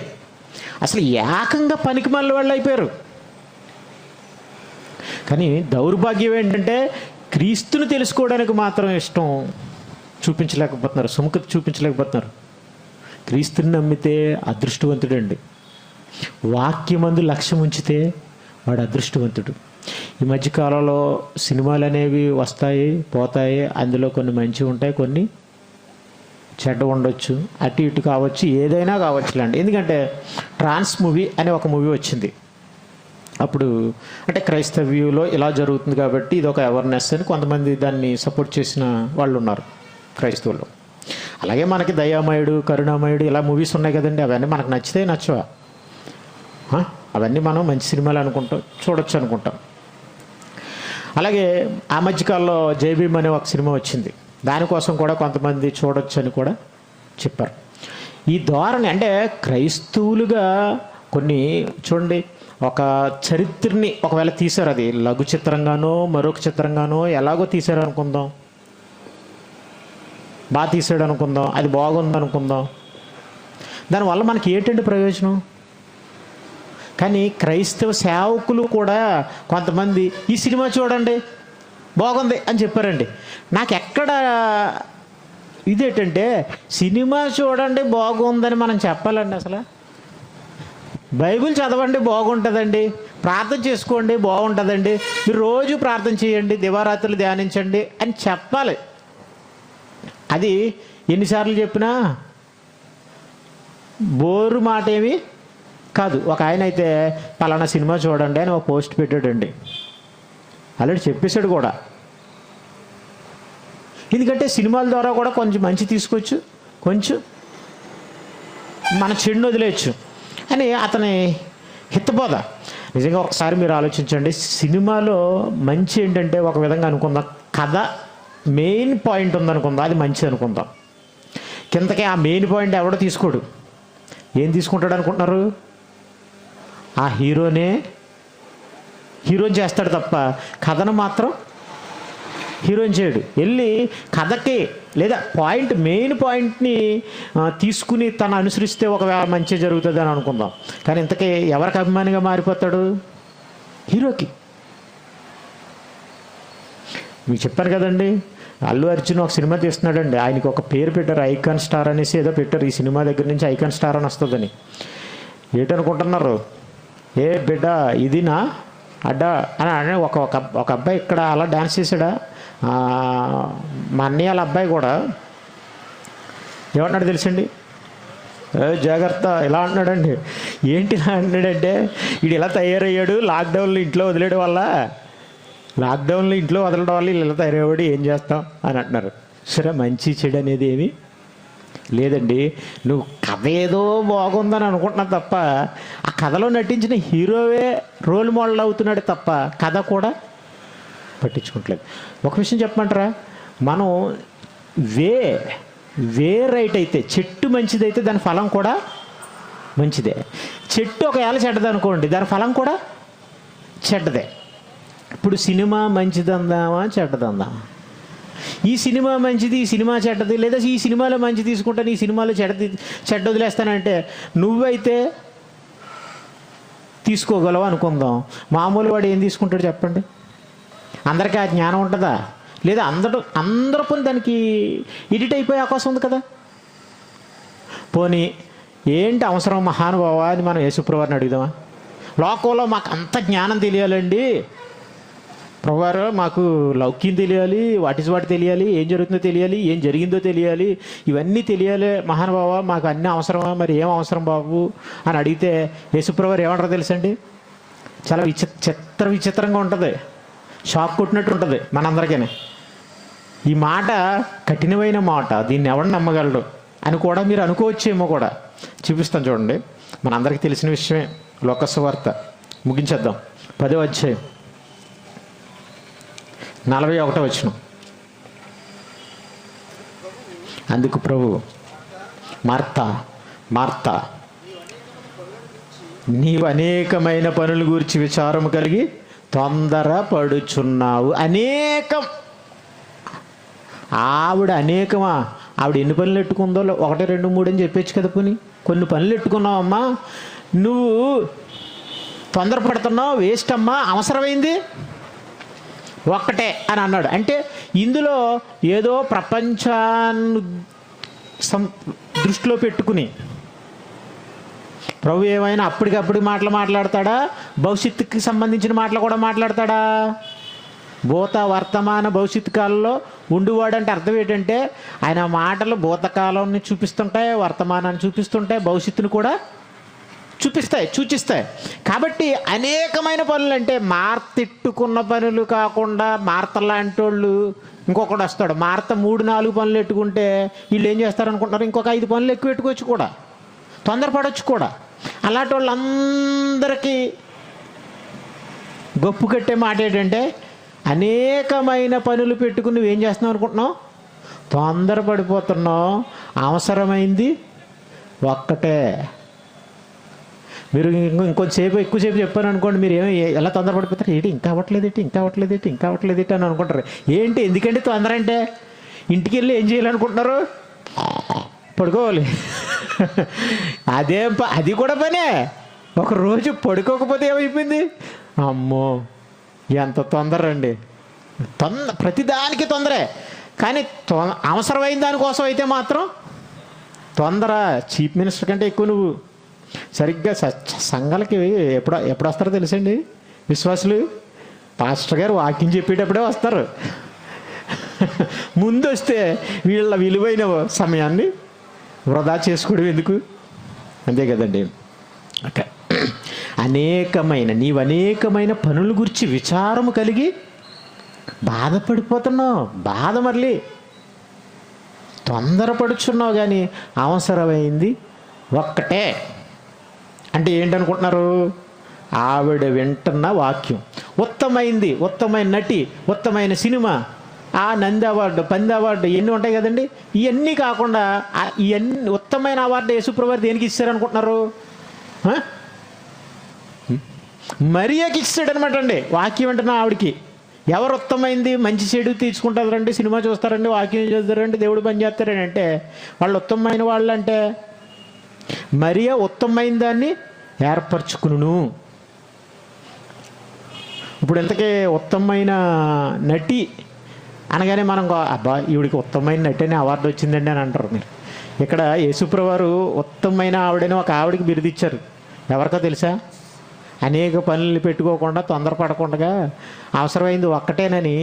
అసలు ఏకంగా పనికి మళ్ళీ వాళ్ళు అయిపోయారు. కానీ దౌర్భాగ్యం ఏంటంటే క్రీస్తుని తెలుసుకోవడానికి మాత్రం ఇష్టం చూపించలేకపోతున్నారు, సుముఖత చూపించలేకపోతున్నారు. క్రీస్తుని నమ్మితే అదృష్టవంతుడండి. వాక్యమందు లక్ష్యం ఉంచితే వాడు అదృష్టవంతుడు. ఈ మధ్యకాలంలో సినిమాలు అనేవి వస్తాయి పోతాయి, అందులో కొన్ని మంచి ఉంటాయి, కొన్ని చెడ్డ ఉండొచ్చు, అటు ఇటు కావచ్చు, ఏదైనా కావచ్చులేండి. ఎందుకంటే ట్రాన్స్ మూవీ అనే ఒక మూవీ వచ్చింది. అప్పుడు అంటే క్రైస్తవ్యంలో ఇలా జరుగుతుంది కాబట్టి ఇది ఒక అవేర్నెస్ అని కొంతమంది దాన్ని సపోర్ట్ చేసిన వాళ్ళు ఉన్నారు క్రైస్తవులు. అలాగే మనకి దయామయుడు, కరుణామయుడు ఇలా మూవీస్ ఉన్నాయి కదండి, అవన్నీ మనకు నచ్చితే నచ్చవా? అవన్నీ మనం మంచి సినిమాలు అనుకుంటాం, చూడొచ్చు అనుకుంటాం. అలాగే ఆ మధ్యకాలంలో జై భీమ్ అనే ఒక సినిమా వచ్చింది. దానికోసం కూడా కొంతమంది చూడొచ్చు అని కూడా చెప్పారు. ఈ ధోరణి అంటే క్రైస్తవులుగా కొన్ని చూడండి, ఒక చరిత్రని ఒకవేళ తీశారు, అది లఘు చిత్రంగానో మరొక చిత్రంగానో ఎలాగో తీశారు అనుకుందాం, బాగా తీసాడు అనుకుందాం, అది బాగుంది అనుకుందాం, దానివల్ల మనకి ఏంటంటే ప్రయోజనం? కానీ క్రైస్తవ సేవకులు కూడా కొంతమంది ఈ సినిమా చూడండి బాగుంది అని చెప్పారండి. నాకు ఎక్కడ ఇదేంటంటే, సినిమా చూడండి బాగుందని మనం చెప్పాలండి? అసలు బైబిల్ చదవండి బాగుంటుందండి, ప్రార్థన చేసుకోండి బాగుంటుందండి, మీరు రోజు ప్రార్థన చేయండి, దివారాత్రులు ధ్యానించండి అని చెప్పాలి. అది ఎన్నిసార్లు చెప్పినా బోరు మాట ఏమి కాదు. ఒక ఆయన అయితే పలానా సినిమా చూడండి అని ఒక పోస్ట్ పెట్టాడండి, ఆల్రెడీ చెప్పేశాడు కూడా. ఎందుకంటే సినిమాల ద్వారా కూడా కొంచెం మంచి తీసుకోవచ్చు, కొంచెం మన చెడును వదిలేయచ్చు అని అతని హితబోధ. నిజంగా ఒకసారి మీరు ఆలోచించండి, సినిమాలో మంచి ఏంటంటే ఒక విధంగా అనుకుందాం, కథ మెయిన్ పాయింట్ ఉందనుకుందాం, అది మంచిది అనుకుందాం. కిందకి ఆ మెయిన్ పాయింట్ ఎవడో తీసుకోడు. ఏం తీసుకుంటాడు అనుకుంటున్నారు? ఆ హీరోని చేస్తాడు తప్ప కథను మాత్రం హీరోయిన్ చేయడు. వెళ్ళి కథకి లేదా పాయింట్, మెయిన్ పాయింట్ని తీసుకుని తను అనుసరిస్తే ఒకవేళ మంచి జరుగుతుంది అని అనుకుందాం. కానీ ఇంతకీ ఎవరికి అభిమానిగా మారిపోతాడు? హీరోకి. మీకు చెప్పాను కదండి, అల్లు అర్జున్ ఒక సినిమా తీస్తున్నాడండి, ఆయనకి ఒక పేరు పెట్టారు, ఐకాన్ స్టార్ అనేసి ఏదో పెట్టారు. ఈ సినిమా దగ్గర నుంచి ఐకాన్ స్టార్ అని వస్తుందని. ఏంటనుకుంటున్నారు? ఏ బిడ్డ ఇదినా అడ్డా అని ఒక అబ్బాయి ఇక్కడ అలా డ్యాన్స్ చేశాడా? మా అన్నయ్య వాళ్ళ అబ్బాయి కూడా ఏమన్నాడు తెలుసండి? జాగ్రత్త ఇలా అంటున్నాడండి. ఏంటి ఇలా అంటున్నాడంటే, వీడు ఇలా తయారయ్యాడు లాక్డౌన్లో ఇంట్లో వదిలేయడం వల్ల, లాక్డౌన్లో ఇంట్లో వదలడం వల్ల వీళ్ళు ఇలా తయారయ్యాడు, ఏం చేస్తాం అని అంటున్నారు. సరే మంచి చెడు అనేది ఏమి లేదండి. నువ్వు కథ ఏదో బాగుందని అనుకుంటున్నావు తప్ప, ఆ కథలో నటించిన హీరోవే రోల్ మోడల్ అవుతున్నాడు తప్ప కథ కూడా పట్టించుకోవట్లేదు. ఒక విషయం చెప్పమంటారా, మనం వే రైట్ అయితే, చెట్టు మంచిదైతే దాని ఫలం కూడా మంచిదే. చెట్టు ఒకవేళ చెడ్డదనుకోండి, దాని ఫలం కూడా చెడ్డదే. ఇప్పుడు సినిమా మంచిదందామా చెడ్డదందామా? ఈ సినిమా మంచిది, ఈ సినిమా చెడ్డది, లేదా ఈ సినిమాలో మంచి తీసుకుంటాను, ఈ సినిమాలో చెడ్డ వదిలేస్తానంటే నువ్వైతే తీసుకోగలవు అనుకుందాం. మామూలు వాడు ఏం తీసుకుంటాడు చెప్పండి? అందరికీ ఆ జ్ఞానం ఉంటుందా? లేదా అందరూ పని దానికి ఎడిట్ అయిపోయే అవకాశం ఉంది కదా. పోనీ ఏంటి అవసరం మహానుభావా అని మనం యేసుప్రభువారిని అడుగుదామా? లోకంలో మాకు అంత జ్ఞానం తెలియాలండి ప్రభువారు, మాకు లౌక్యం తెలియాలి, వాటి తెలియాలి, ఏం జరుగుతుందో తెలియాలి, ఏం జరిగిందో తెలియాలి, ఇవన్నీ తెలియాలి మహానుభావ, మాకు అన్నీ అవసరమా, మరి ఏం అవసరం బాబు అని అడిగితే యేసుప్రభువారు ఏమంటారో తెలుసండి? చాలా విచిత్రంగా ఉంటుంది, షాక్ కొట్టినట్టు ఉంటుంది మనందరికీ. ఈ మాట కఠినమైన మాట, దీన్ని ఎవడు నమ్మగలడు అని కూడా మీరు అనుకోవచ్చేమో కూడా. చూపిస్తాను చూడండి, మనందరికీ తెలిసిన విషయమే. లోకసువార్త ముగించేద్దాం. 10వ అధ్యాయం 41వ వచనం. అందుకు ప్రభు, మార్తా మార్తా, నీవు అనేకమైన పనుల గురించి విచారము కలిగి తొందరపడుచున్నావు. అనేకం. ఆవిడ అనేకమా? ఆవిడ ఎన్ని పనులు ఎట్టుకుందో 1, 2, 3 అని చెప్పచ్చు కదా. పోనీ కొన్ని పనులు ఎట్టుకున్నావమ్మా, నువ్వు తొందరపడుతున్నావు, వేస్ట్ అమ్మా, అవసరమైంది ఒక్కటే అని అన్నాడు. అంటే ఇందులో ఏదో ప్రపంచాన్ని దృష్టిలో పెట్టుకుని ప్రభు ఏమైనా అప్పటికప్పుడు మాటలు మాట్లాడతాడా? భవిష్యత్తుకి సంబంధించిన మాటలు కూడా మాట్లాడతాడా? భూత వర్తమాన భవిష్యత్తు కాలంలో ఉండివాడంటే అర్థం ఏంటంటే ఆయన మాటలు భూతకాలాన్ని చూపిస్తుంటాయి, వర్తమానాన్ని చూపిస్తుంటాయి, భవిష్యత్తుని కూడా సూచిస్తాయి. కాబట్టి అనేకమైన పనులు అంటే మార్తెట్టుకున్న పనులు కాకుండా మార్త లాంటి వాళ్ళు ఇంకొకటి వస్తాడు. మార్త 3-4 పనులు ఎట్టుకుంటే వీళ్ళు ఏం చేస్తారనుకుంటున్నారు? ఇంకొక 5 పనులు ఎక్కువ పెట్టుకోవచ్చు కూడా, తొందరపడవచ్చు కూడా. అలాంటి వాళ్ళందరికీ గొప్పు కట్టే మాట ఏంటంటే, అనేకమైన పనులు పెట్టుకుని నువ్వేం చేస్తున్నావు అనుకుంటున్నావు? తొందరపడిపోతున్నావు. అవసరమైంది ఒక్కటే. మీరు ఎక్కువసేపు చెప్పాను అనుకోండి, మీరు ఎలా తొందరపడిపోతారు? ఏంటి ఇంకా అవ్వట్లేదు అని అనుకుంటారు. ఏంటి ఎందుకంటే తొందర అంటే? ఇంటికి వెళ్ళి ఏం చేయాలనుకుంటున్నారు? పడుకోవాలి. అది కూడా పనే. ఒక రోజు పడుకోకపోతే ఏమైపోయింది? అమ్మో ఎంత తొందర అండి. ప్రతిదానికి తొందరే. కానీ అవసరమైన దానికోసం అయితే మాత్రం తొందర. చీఫ్ మినిస్టర్ కంటే ఎక్కువ నువ్వు. సరిగ్గా సంఘాలకి ఎప్పుడు వస్తారో తెలుసండి విశ్వాసులు? పాస్టర్ గారు వాకింగ్ చెప్పేటప్పుడే వస్తారు. ముందు వస్తే వీళ్ళ విలువైన సమయాన్ని వృధా చేసుకోవడం ఎందుకు? అంతే కదండి. ఓకే. నీవు అనేకమైన పనుల గురించి విచారము కలిగి బాధపడిపోతున్నావు. బాధ మరలి తొందరపడుచున్నావు. కానీ అవసరమైంది ఒక్కటే. అంటే ఏంటనుకుంటున్నారు? ఆవిడ వింటున్న వాక్యం ఉత్తమైన నటి, ఉత్తమైన సినిమా, ఆ నంది అవార్డు, పంది అవార్డు, ఇవన్నీ ఉంటాయి కదండి. ఇవన్నీ కాకుండా ఇవన్నీ ఉత్తమైన అవార్డు యేసుప్రభువారు దేనికి ఇచ్చారనుకుంటున్నారు? మరియకి ఇచ్చాడనమాట అండి. వాక్యం వింటున్న ఆవిడికి. ఎవరు ఉత్తమైంది? మంచి చెడు తీసుకుంటారండి, సినిమా చూస్తారండి, వాక్యం చూస్తారండి, దేవుడు పని చేస్తారని అంటే వాళ్ళు ఉత్తమమైన వాళ్ళు. అంటే మరియ ఉత్తమమైన దాన్ని ఏర్పరచుకును. ఇప్పుడు ఇంతకీ ఉత్తమమైన నటి అనగానే మనం అబ్బా ఈవిడికి ఉత్తమమైన నటి అనే అవార్డు వచ్చిందండి అని అంటారు. మీరు ఇక్కడ యేసుప్రభువారు ఉత్తమమైన ఆవిడని ఒక ఆవిడికి బిరుదిచ్చారు. ఎవరికో తెలుసా? అనేక పనులు పెట్టుకోకుండా తొందరపడకుండా అవసరమైంది ఒక్కటేనని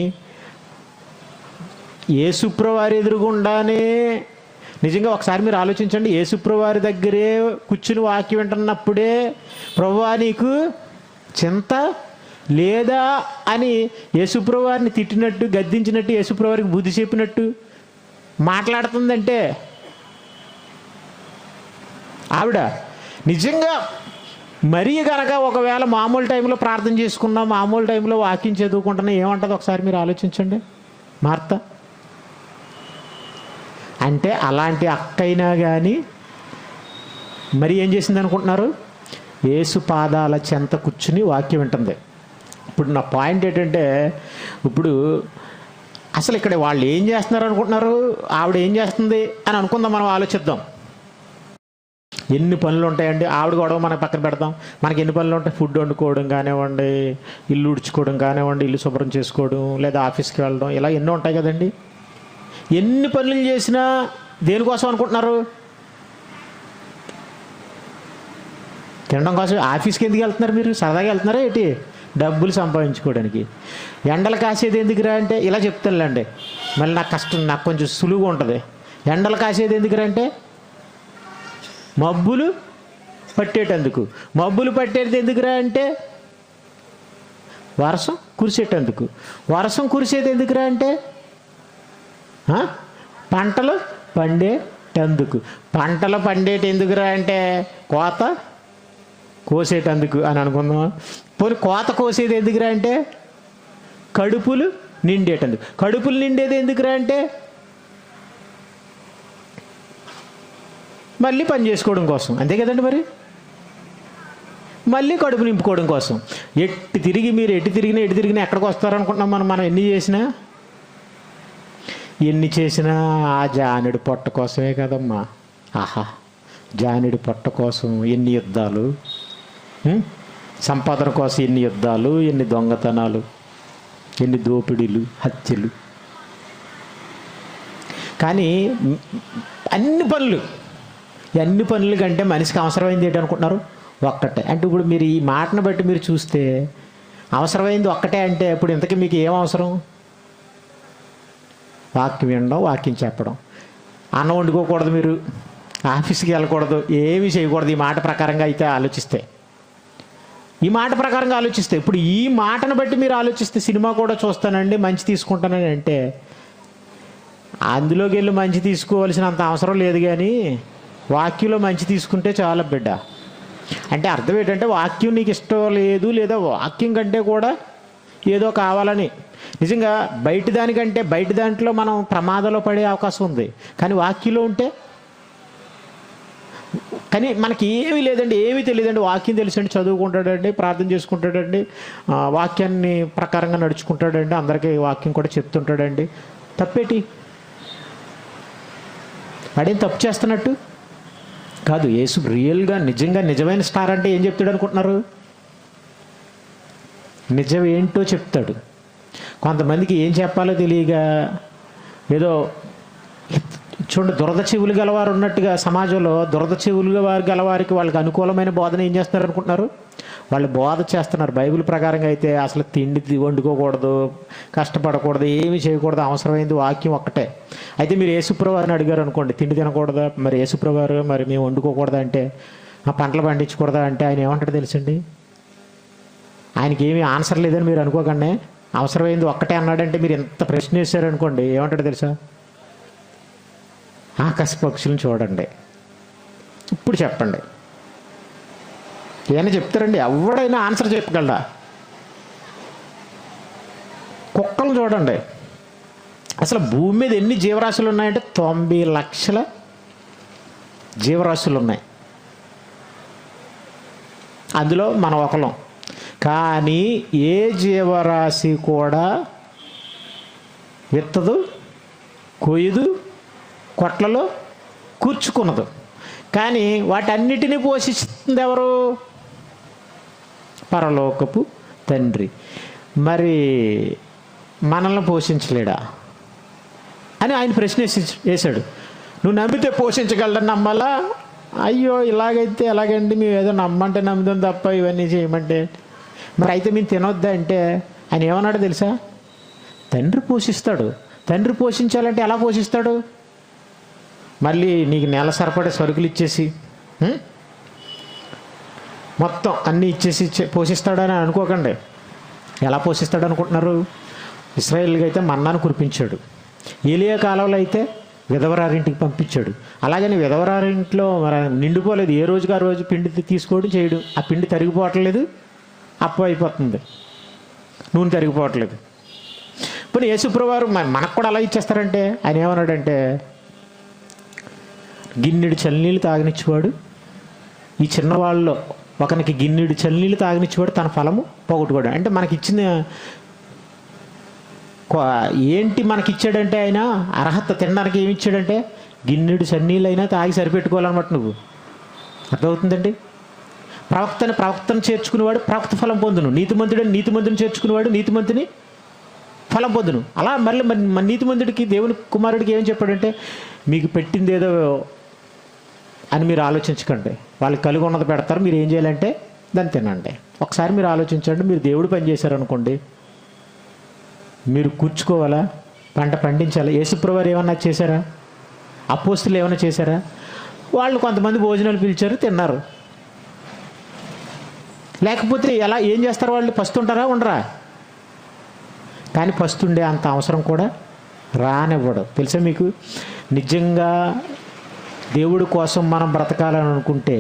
యేసుప్రభువారి ఎదురుగుండానే. నిజంగా ఒకసారి మీరు ఆలోచించండి. యేసుప్రభువారి దగ్గరే కూర్చుని వాక్యం వింటున్నప్పుడే ప్రభువా నీకు చింత లేదా అని యేసుప్రభువారిని తిట్టినట్టు, గద్దించినట్టు, యేసుప్రభువారికి బుద్ధి చెప్పినట్టు మాట్లాడుతుందంటే ఆవిడ నిజంగా మరీ కనుక ఒకవేళ మామూలు టైంలో ప్రార్థన చేసుకున్నా, మామూలు టైంలో వాక్యం చదువుకుంటున్నా ఏమంటుంది ఒకసారి మీరు ఆలోచించండి మార్త. అంటే అలాంటి అక్కయినా కానీ మరి ఏం చేసింది అనుకుంటున్నారు? యేసు పాదాల చెంత కూర్చుని వాక్యం వింటుంది. ఇప్పుడు నా పాయింట్ ఏంటంటే, ఇప్పుడు అసలు ఇక్కడ వాళ్ళు ఏం చేస్తున్నారు అనుకుంటున్నారు, ఆవిడ ఏం చేస్తుంది అని అనుకుందాం, మనం ఆలోచిద్దాం. ఎన్ని పనులు ఉంటాయండి, ఆవిడ గొడవ మనకు పక్కన పెడతాం. మనకి ఎన్ని పనులు ఉంటాయి? ఫుడ్ వండుకోవడం కానివ్వండి, ఇల్లు ఉడుచుకోవడం కానివ్వండి, ఇల్లు శుభ్రం చేసుకోవడం, లేదా ఆఫీస్కి వెళ్ళడం, ఇలా ఎన్నో ఉంటాయి కదండి. ఎన్ని పనులు చేసినా దేనికోసం అనుకుంటున్నారు? తినడం కోసం. ఆఫీస్కి ఎందుకు వెళ్తున్నారు మీరు? సరదాగా వెళ్తున్నారా ఏంటి? డబ్బులు సంపాదించుకోవడానికి. ఎండలు కాసేది ఎందుకురా అంటే, ఇలా చెప్తానులేండి, మళ్ళీ నాకు కష్టం, నాకు కొంచెం సులువుగా ఉంటుంది. ఎండలు కాసేది ఎందుకురా అంటే, మబ్బులు పట్టేటందుకు. మబ్బులు పట్టేది ఎందుకురా అంటే, వర్షం కురిసేటందుకు. వర్షం కురిసేది ఎందుకురా అంటే, పంటలు పండేటందుకు. పంటలు పండేటి ఎందుకురా అంటే, కోత కోసేటందుకు అని అనుకుందాం. పోనీ కోత కోసేది ఎందుకురా అంటే, కడుపులు నిండేటందుకు. కడుపులు నిండేది ఎందుకురా అంటే, మళ్ళీ పని చేసుకోవడం కోసం. అంతే కదండి. మరి మళ్ళీ కడుపు నింపుకోవడం కోసం. ఎటు తిరిగినా ఎక్కడికి వస్తారనుకుంటున్నాం మనం ఎన్ని చేసినా ఆ జానుడి పొట్ట కోసమే కదమ్మా. ఆహా, జానుడి పొట్ట కోసం ఎన్ని యుద్ధాలు, సంపాదన కోసం ఎన్ని యుద్ధాలు, ఎన్ని దొంగతనాలు, ఎన్ని దోపిడీలు, హత్యలు. కానీ అన్ని పనులు కంటే మనిషికి అవసరమైంది ఏంటి అనుకుంటున్నారు? ఒక్కటే. అంటే ఇప్పుడు మీరు ఈ మాటను బట్టి మీరు చూస్తే అవసరమైంది ఒక్కటే అంటే, ఇప్పుడు ఇంతకీ మీకు ఏం అవసరం? వాక్యం వినడం, వాక్యం చెప్పడం. అన్నం వండుకోకూడదు, మీరు ఆఫీస్కి వెళ్ళకూడదు, ఏమీ చేయకూడదు. ఈ మాట ప్రకారంగా అయితే ఆలోచిస్తే, ఇప్పుడు ఈ మాటను బట్టి మీరు ఆలోచిస్తే, సినిమా కూడా చూస్తానండి, మంచి తీసుకుంటానని అంటే, అందులోకి వెళ్ళి మంచి తీసుకోవాల్సినంత అవసరం లేదు. కానీ వాక్యంలో మంచి తీసుకుంటే చాలా బిడ్డ. అంటే అర్థం ఏంటంటే, వాక్యం నీకు ఇష్టం లేదు, లేదా వాక్యం కంటే కూడా ఏదో కావాలని. నిజంగా బయట దాంట్లో మనం ప్రమాదంలో పడే అవకాశం ఉంది. కానీ వాక్యంలో ఉంటే, కానీ మనకి ఏమీ లేదండి, ఏమీ తెలియదండి. వాక్యం తెలుసండి, చదువుకుంటాడండి, ప్రార్థన చేసుకుంటాడండి, వాక్యాన్ని ప్రకారంగా నడుచుకుంటాడండి, అందరికీ వాక్యం కూడా చెప్తుంటాడండి. తప్పేటి? వాడేం తప్పు చేస్తున్నట్టు కాదు. యేసు రియల్గా నిజమైన స్టార్ అంటే ఏం చెప్తాడు అనుకుంటున్నారు? నిజం ఏంటో చెప్తాడు. కొంతమందికి ఏం చెప్పాలో తెలియక ఏదో చూడండి, దురద చెవులు గలవారు ఉన్నట్టుగా సమాజంలో దురద చెవులు గలవారికి వాళ్ళకి అనుకూలమైన బోధన ఏం చేస్తున్నారు అనుకుంటున్నారు? వాళ్ళు బోధ చేస్తున్నారు. బైబిల్ ప్రకారంగా అయితే అసలు తిండి వండుకోకూడదు, కష్టపడకూడదు, ఏమీ చేయకూడదు, అవసరమైంది వాక్యం ఒక్కటే. అయితే మీరు యేసుప్రభు అని అడిగారు అనుకోండి, తిండి తినకూడదా? మరి యేసుప్రభు గారు మరి మేము వండుకోకూడదా అంటే, ఆ పంటలు పండించకూడదా అంటే, ఆయన ఏమంటాడు తెలుసండి? ఆయనకి ఏమీ ఆన్సర్ లేదని మీరు అనుకోకండి. అవసరమైంది ఒక్కటే అన్నాడంటే, మీరు ఎంత ప్రశ్న వేశారనుకోండి, ఏమంటాడు తెలుసా? ఆకాశ పక్షులను చూడండి, ఇప్పుడు చెప్పండి. ఏమైనా చెప్తారండి? ఎవడైనా ఆన్సర్ చెప్పగలరా? కుక్కలు చూడండి. అసలు భూమి మీద ఎన్ని జీవరాశులు ఉన్నాయంటే 90 లక్షల జీవరాశులు ఉన్నాయి. అందులో మనం ఒకలం. కానీ ఏ జీవరాశి కూడా విత్తదు, కొయ్యదు, కొట్లలో కూర్చుకున్నదు. కానీ వాటన్నిటినీ పోషిస్తుంది ఎవరు? పరలోకపు తండ్రి. మరి మనల్ని పోషించలేడా అని ఆయన ప్రశ్న వేశాడు. నువ్వు నమ్మితే పోషించగలడని నమ్మాలా? అయ్యో ఇలాగైతే ఎలాగండి, మేము ఏదో నమ్మంటే నమ్ముదాం తప్ప ఇవన్నీ చేయమంటే. మరి అయితే మేము తినొద్దా అంటే, ఆయన ఏమన్నాడు తెలుసా? తండ్రి పోషిస్తాడు. తండ్రి పోషించాలంటే ఎలా పోషిస్తాడు? మళ్ళీ నీకు నెల సరిపడే సరుకులు ఇచ్చేసి మొత్తం అన్నీ ఇచ్చేసి పోషిస్తాడని అనుకోకండి. ఎలా పోషిస్తాడు అనుకుంటున్నారు? ఇశ్రాయేలుకి అయితే మన్నాను కురిపించాడు. ఏలియా కాలంలో అయితే విధవరారింటికి పంపించాడు. అలాగని విధవరారింట్లో మరి నిండిపోలేదు. ఏ రోజుకి ఆ రోజు పిండి తీసుకోవడం చేయడం. ఆ పిండి తరిగిపోవట్లేదు, అప్పు అయిపోతుంది, నూనె తరిగిపోవట్లేదు. ఇప్పుడు యేసుప్రభువారు మనకు కూడా అలా ఇచ్చేస్తారంటే ఆయన ఏమన్నాడంటే, గిన్నెడు చల్లనీళ్ళు తాగనిచ్చేవాడు, ఈ చిన్నవాళ్ళలో ఒకనికి గిన్నెడు చల్లనీళ్ళు తాగనిచ్చేవాడు తన ఫలము పోగొట్టుకోవడం. అంటే మనకి ఇచ్చిన ఏంటి మనకిచ్చాడంటే, ఆయన అర్హత తినడానికి ఏమి ఇచ్చాడంటే గిన్నెడు చన్నీళ్ళు అయినా తాగి సరిపెట్టుకోవాలన్నమాట. నువ్వు అర్థమవుతుందండి. ప్రవక్తను చేర్చుకునేవాడు ప్రవక్త ఫలం పొందును, నీతిమంతుడిని చేర్చుకునేవాడు నీతిమంతుని ఫలం పొందును. అలా మళ్ళీ మన నీతిమంతుడికి దేవుని కుమారుడికి ఏం చెప్పాడంటే, మీకు పెట్టింది ఏదో అని మీరు ఆలోచించకండి, వాళ్ళకి కలిగి ఉన్నది పెడతారు, మీరు ఏం చేయాలంటే దాన్ని తినండి. ఒకసారి మీరు ఆలోచించండి, మీరు దేవుడు పని చేశారనుకోండి, మీరు కూర్చుకోవాలా, పంట పండించాలా? యేసుప్రభువారు ఏమన్నా చేశారా? అపోస్తులు ఏమన్నా చేశారా? వాళ్ళు కొంతమంది భోజనాలు పిలిచారు, తిన్నారు. లేకపోతే ఎలా ఏం చేస్తారు? వాళ్ళు పస్తుంటారా, ఉండరా? కానీ పస్తుండే అంత అవసరం కూడా రానివ్వడు. తెలుసా మీకు? నిజంగా దేవుడి కోసం మనం బ్రతకాలని అనుకుంటే,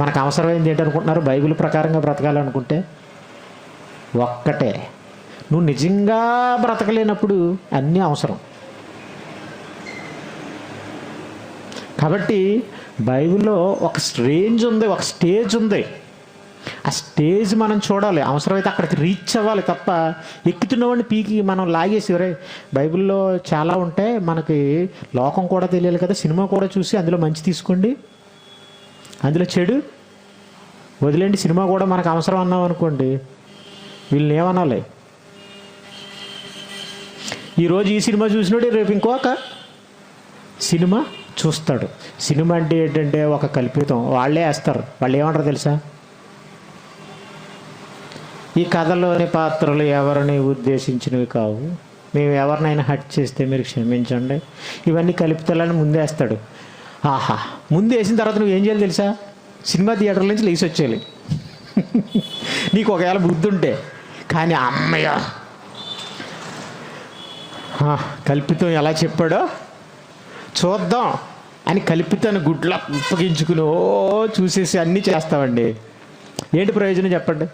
మనకు అవసరమైంది ఏంటనుకుంటున్నారు? బైబిల్ ప్రకారంగా బ్రతకాలనుకుంటే ఒక్కటే, నువ్వు నిజంగా బ్రతకలేనప్పుడు అన్నీ అవసరం. కాబట్టి బైబిల్లో ఒక రేంజ్ ఉంది, ఒక స్టేజ్ ఉంది. ఆ స్టేజ్ మనం చూడాలి, అవసరమైతే అక్కడికి రీచ్ అవ్వాలి తప్ప ఎక్కుతున్నవాడిని పీకి మనం లాగేసి రే. బైబిల్లో చాలా ఉంటాయి, మనకి లోకం కూడా తెలియాలి కదా. సినిమా కూడా చూసి అందులో మంచి తీసుకోండి, అందులో చెడు వదిలేండి. సినిమా కూడా మనకు అవసరం అన్నాం అనుకోండి, వీళ్ళని ఏమనాలి? ఈరోజు ఈ సినిమా చూసినోడు రేపు ఇంకొక సినిమా చూస్తాడు. సినిమా అంటే ఏంటంటే ఒక కల్పితం, వాళ్ళే వేస్తారు. వాళ్ళు ఏమంటారు తెలుసా? ఈ కథలోని పాత్రలు ఎవరిని ఉద్దేశించినవి కావు, మేము ఎవరినైనా హట్ చేస్తే మీరు క్షమించండి, ఇవన్నీ కలుపుతాలని ముందేస్తాడు. ఆహా, ముందు వేసిన తర్వాత నువ్వు ఏం చేయాలి తెలుసా? సినిమా థియేటర్ నుంచి లేచి వచ్చేయాలి. నీకు ఒకవేళ బుద్ధి ఉంటే. కానీ అమ్మయ్య కల్పితం ఎలా చెప్పాడో చూద్దాం అని కల్పితాన్ని గుడ్ల ఉప్పగించుకుని చూసేసి అన్నీ చేస్తామండి. ఏంటి ప్రయోజనం చెప్పండి?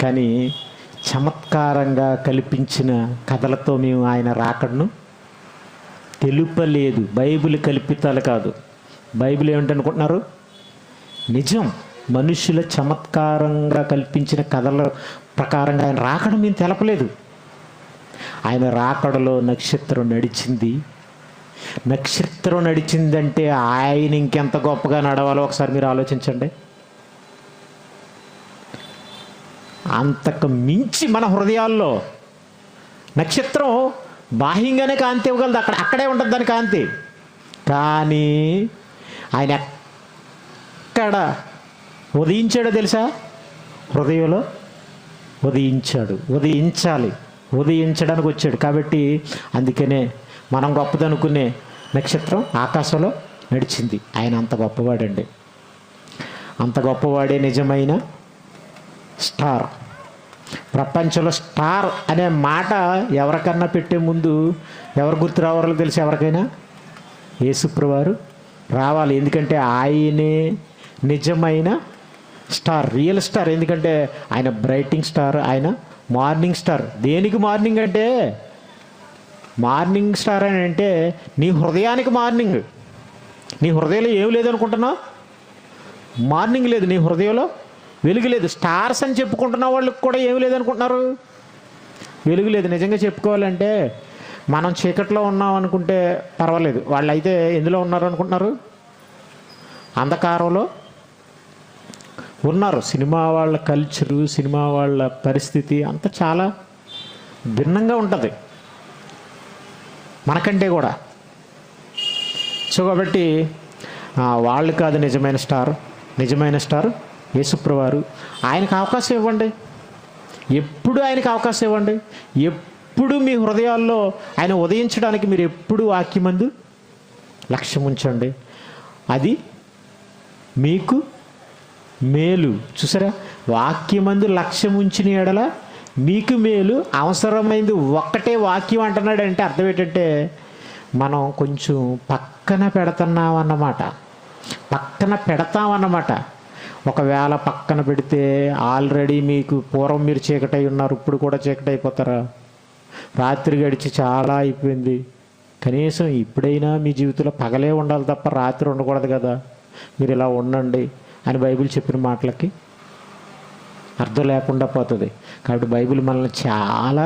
కానీ చమత్కారంగా కల్పించిన కథలతో మేము ఆయన రాకడను తెలుపలేదు. బైబిల్ కల్పితాలు కాదు. బైబిల్ ఏమిటనుకుంటున్నారు? నిజం. మనుషుల చమత్కారంగా కల్పించిన కథల ప్రకారంగా ఆయన రాకడం మేము తెలపలేదు. ఆయన రాకడలో నక్షత్రం నడిచింది. నక్షత్రం నడిచిందంటే ఆయన ఇంకెంత గొప్పగా నడవాలో ఒకసారి మీరు ఆలోచించండి. అంతకు మించి మన హృదయాల్లో నక్షత్రం బాహ్యంగానే కాంతి ఇవ్వగలదు, అక్కడే ఉంటుంది దాని కాంతి. కానీ ఆయన ఎక్కడ ఉదయించాడో తెలుసా? హృదయంలో ఉదయించాడు. ఉదయించాలి, ఉదయించడానికి వచ్చాడు. కాబట్టి అందుకనే మనం గొప్పదనుకునే నక్షత్రం ఆకాశంలో నడిచింది. ఆయన అంత గొప్పవాడండి. అంత గొప్పవాడే నిజమైన స్టార్. ప్రపంచంలో స్టార్ అనే మాట ఎవరికన్నా పెట్టే ముందు ఎవరు గుర్తు రావాలో తెలుసు ఎవరికైనా? యేసుప్రభువారు రావాలి. ఎందుకంటే ఆయనే నిజమైన స్టార్, రియల్ స్టార్. ఎందుకంటే ఆయన బ్రైటింగ్ స్టార్, ఆయన మార్నింగ్ స్టార్. దేనికి మార్నింగ్ అంటే? మార్నింగ్ స్టార్ అని అంటే నీ హృదయానికి మార్నింగ్. నీ హృదయంలో ఏం లేదనుకుంటున్నావు? మార్నింగ్ లేదు, నీ హృదయంలో వెలుగు లేదు. స్టార్స్ అని చెప్పుకుంటున్న వాళ్ళకి కూడా ఏమి లేదనుకుంటున్నారు? వెలుగు లేదు. నిజంగా చెప్పుకోవాలంటే మనం చీకట్లో ఉన్నాం అనుకుంటే పర్వాలేదు, వాళ్ళు అయితే ఎందులో ఉన్నారు అనుకుంటున్నారు? అంధకారంలో ఉన్నారు. సినిమా వాళ్ళ కల్చరు, సినిమా వాళ్ళ పరిస్థితి అంతా చాలా భిన్నంగా ఉంటుంది మనకంటే కూడా. సో కాబట్టి వాళ్ళు కాదు నిజమైన స్టార్. నిజమైన స్టార్ యేసుప్రభువారు. ఆయనకు అవకాశం ఇవ్వండి, ఎప్పుడు ఆయనకు అవకాశం ఇవ్వండి. ఎప్పుడు మీ హృదయాల్లో ఆయన ఉదయించడానికి మీరు ఎప్పుడు వాక్యమందు లక్ష్యం ఉంచండి. అది మీకు మేలు. చూసారా? వాక్యమందు లక్ష్యం ఉంచిన ఎడల మీకు మేలు, అవసరమైంది ఒక్కటే వాక్యం అంటున్నాడు. అంటే అర్థం ఏంటంటే మనం కొంచెం పక్కన పెడుతున్నామన్నమాట, పక్కన పెడతామన్నమాట. ఒకవేళ పక్కన పెడితే ఆల్రెడీ మీకు పూర్వం మీరు చీకటై ఉన్నారు, ఇప్పుడు కూడా చీకటి అయిపోతారా? రాత్రి గడిచి చాలా అయిపోయింది, కనీసం ఇప్పుడైనా మీ జీవితంలో పగలే ఉండాలి తప్ప రాత్రి ఉండకూడదు కదా, మీరు ఇలా ఉండండి అని బైబిల్ చెప్పిన మాటలకి అర్థం లేకుండా పోతుంది. కాబట్టి బైబిల్ మనల్ని చాలా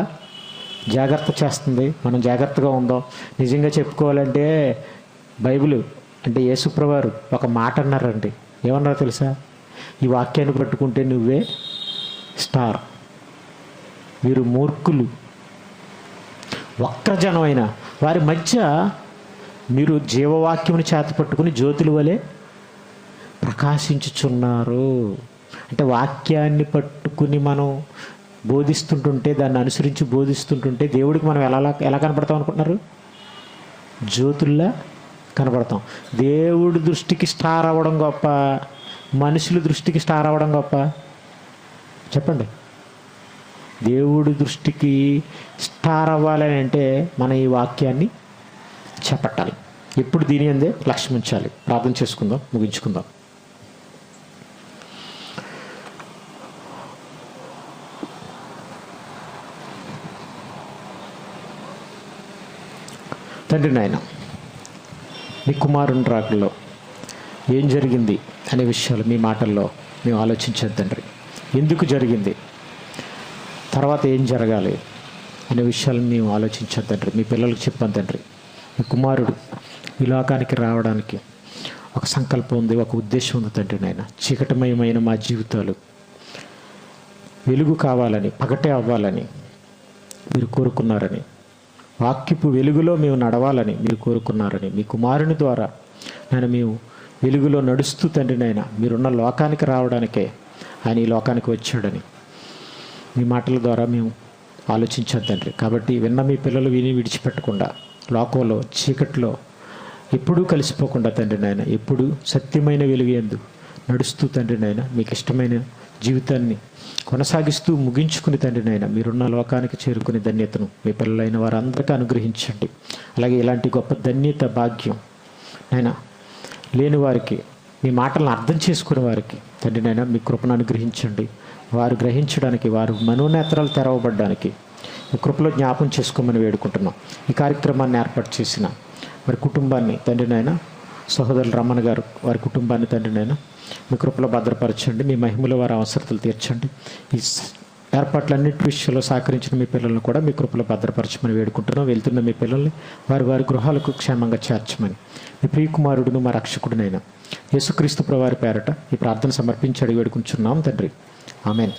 జాగ్రత్త చేస్తుంది. మనం జాగ్రత్తగా ఉందాం. నిజంగా చెప్పుకోవాలంటే బైబిల్ అంటే యేసుప్రభువారు ఒక మాట అన్నారండి. ఏమన్నారో తెలుసా? ఈ వాక్యాన్ని పట్టుకుంటే నువ్వే స్టార్, వీరు మూర్ఖులు వక్రజనమైన వారి మధ్య మీరు జీవవాక్యముని చేత పట్టుకుని జ్యోతుల వలె ప్రకాశించుచున్నారు. అంటే వాక్యాన్ని పట్టుకుని మనం బోధిస్తుంటుంటే, దాన్ని అనుసరించి బోధిస్తుంటుంటే దేవుడికి మనం ఎలా కనపడతాం అనుకుంటున్నారు? జ్యోతుల్లా కనపడతాం. దేవుడి దృష్టికి స్టార్ అవ్వడం గొప్ప, మనుషుల దృష్టికి స్టార్ అవ్వడం గొప్ప? చెప్పండి. దేవుడి దృష్టికి స్టార్ అవ్వాలని అంటే మనం ఈ వాక్యాన్ని చేపట్టాలి. ఎప్పుడు దీని అందే లక్ష్యం ఉంచాలి. ప్రార్థన చేసుకుందాం, ముగించుకుందాం. తండ్రి నాయన, మీ కుమారుని రాకల్లో ఏం జరిగింది అనే విషయాలు మీ మాటల్లో మేము ఆలోచించాం తండ్రి. ఎందుకు జరిగింది, తర్వాత ఏం జరగాలి అనే విషయాలను మేము ఆలోచించాం తండ్రి. మీ పిల్లలకు చెప్పాను తండ్రి. మీ కుమారుడు ఈ లోకానికి రావడానికి ఒక సంకల్పం ఉంది, ఒక ఉద్దేశం ఉంది తండ్రి నాయన. చీకటమయమైన మా జీవితాలు వెలుగు కావాలని, పగటే అవ్వాలని మీరు కోరుకున్నారని, వాక్యపు వెలుగులో మేము నడవాలని మీరు కోరుకున్నారని, మీ కుమారుని ద్వారా నేను మేము వెలుగులో నడుస్తూ తండ్రి నాయన మీరున్న లోకానికి రావడానికే ఆయన ఈ లోకానికి వచ్చాడని మీ మాటల ద్వారా మేము ఆలోచించాం తండ్రి. కాబట్టి విన్న మీ పిల్లలు విని విడిచిపెట్టకుండా, లోకంలో చీకట్లో ఎప్పుడూ కలిసిపోకుండా తండ్రి నాయన, ఎప్పుడు సత్యమైన వెలుగు యందు నడుస్తూ తండ్రి నాయన మీకు ఇష్టమైన జీవితాన్ని కొనసాగిస్తూ ముగించుకుని తండ్రి నాయన మీరున్న లోకానికి చేరుకునే ధన్యతను మీ పిల్లలైన వారందరికీ అనుగ్రహించండి. అలాగే ఇలాంటి గొప్ప ధన్యత, భాగ్యం నాయన లేని వారికి, మీ మాటలను అర్థం చేసుకునే వారికి తండ్రి నాయన మీ కృపను అనుగ్రహించండి. వారు గ్రహించడానికి, వారు మనోనేత్రాలు తెరవబడ్డానికి మీ కృపలో జ్ఞాపం చేసుకోమని వేడుకుంటున్నాం. ఈ కార్యక్రమాన్ని ఏర్పాటు చేసిన మరి కుటుంబాన్ని తండ్రి నాయన, సహోదరులు రమణ గారు వారి కుటుంబాన్ని తండ్రి నాయన మీ కృపలో భద్రపరచండి. మీ మహిమలో వారి అవసరతలు తీర్చండి. ఈ ఏర్పాట్లన్నిటి విషయంలో సహకరించిన మీ పిల్లలను కూడా మీ కృపలో భద్రపరచమని వేడుకుంటున్నాం. వెళ్తున్న మీ పిల్లల్ని వారి గృహాలకు క్షేమంగా చేర్చమని మీ ప్రియకుమారుడును మా రక్షకుడునైనా యేసుక్రీస్తు ప్రభువారి పేరట ఈ ప్రార్థన సమర్పించి అడిగి వేడుకుంటున్నాం తండ్రి. ఆమెన్.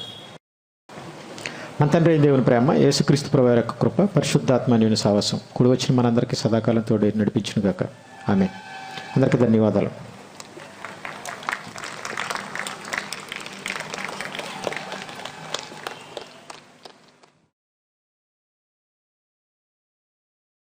మన తండ్రి అయిన దేవుని ప్రేమ, యేసుక్రీస్తు ప్రభువారి యొక్క కృప, పరిశుద్ధాత్మ అన్యోన్య సహవాసం కూడి వచ్చిన మనందరికీ సదాకాలం తోడు నడిపించును గాక. ఆమెన్. అందరికీ ధన్యవాదాలు.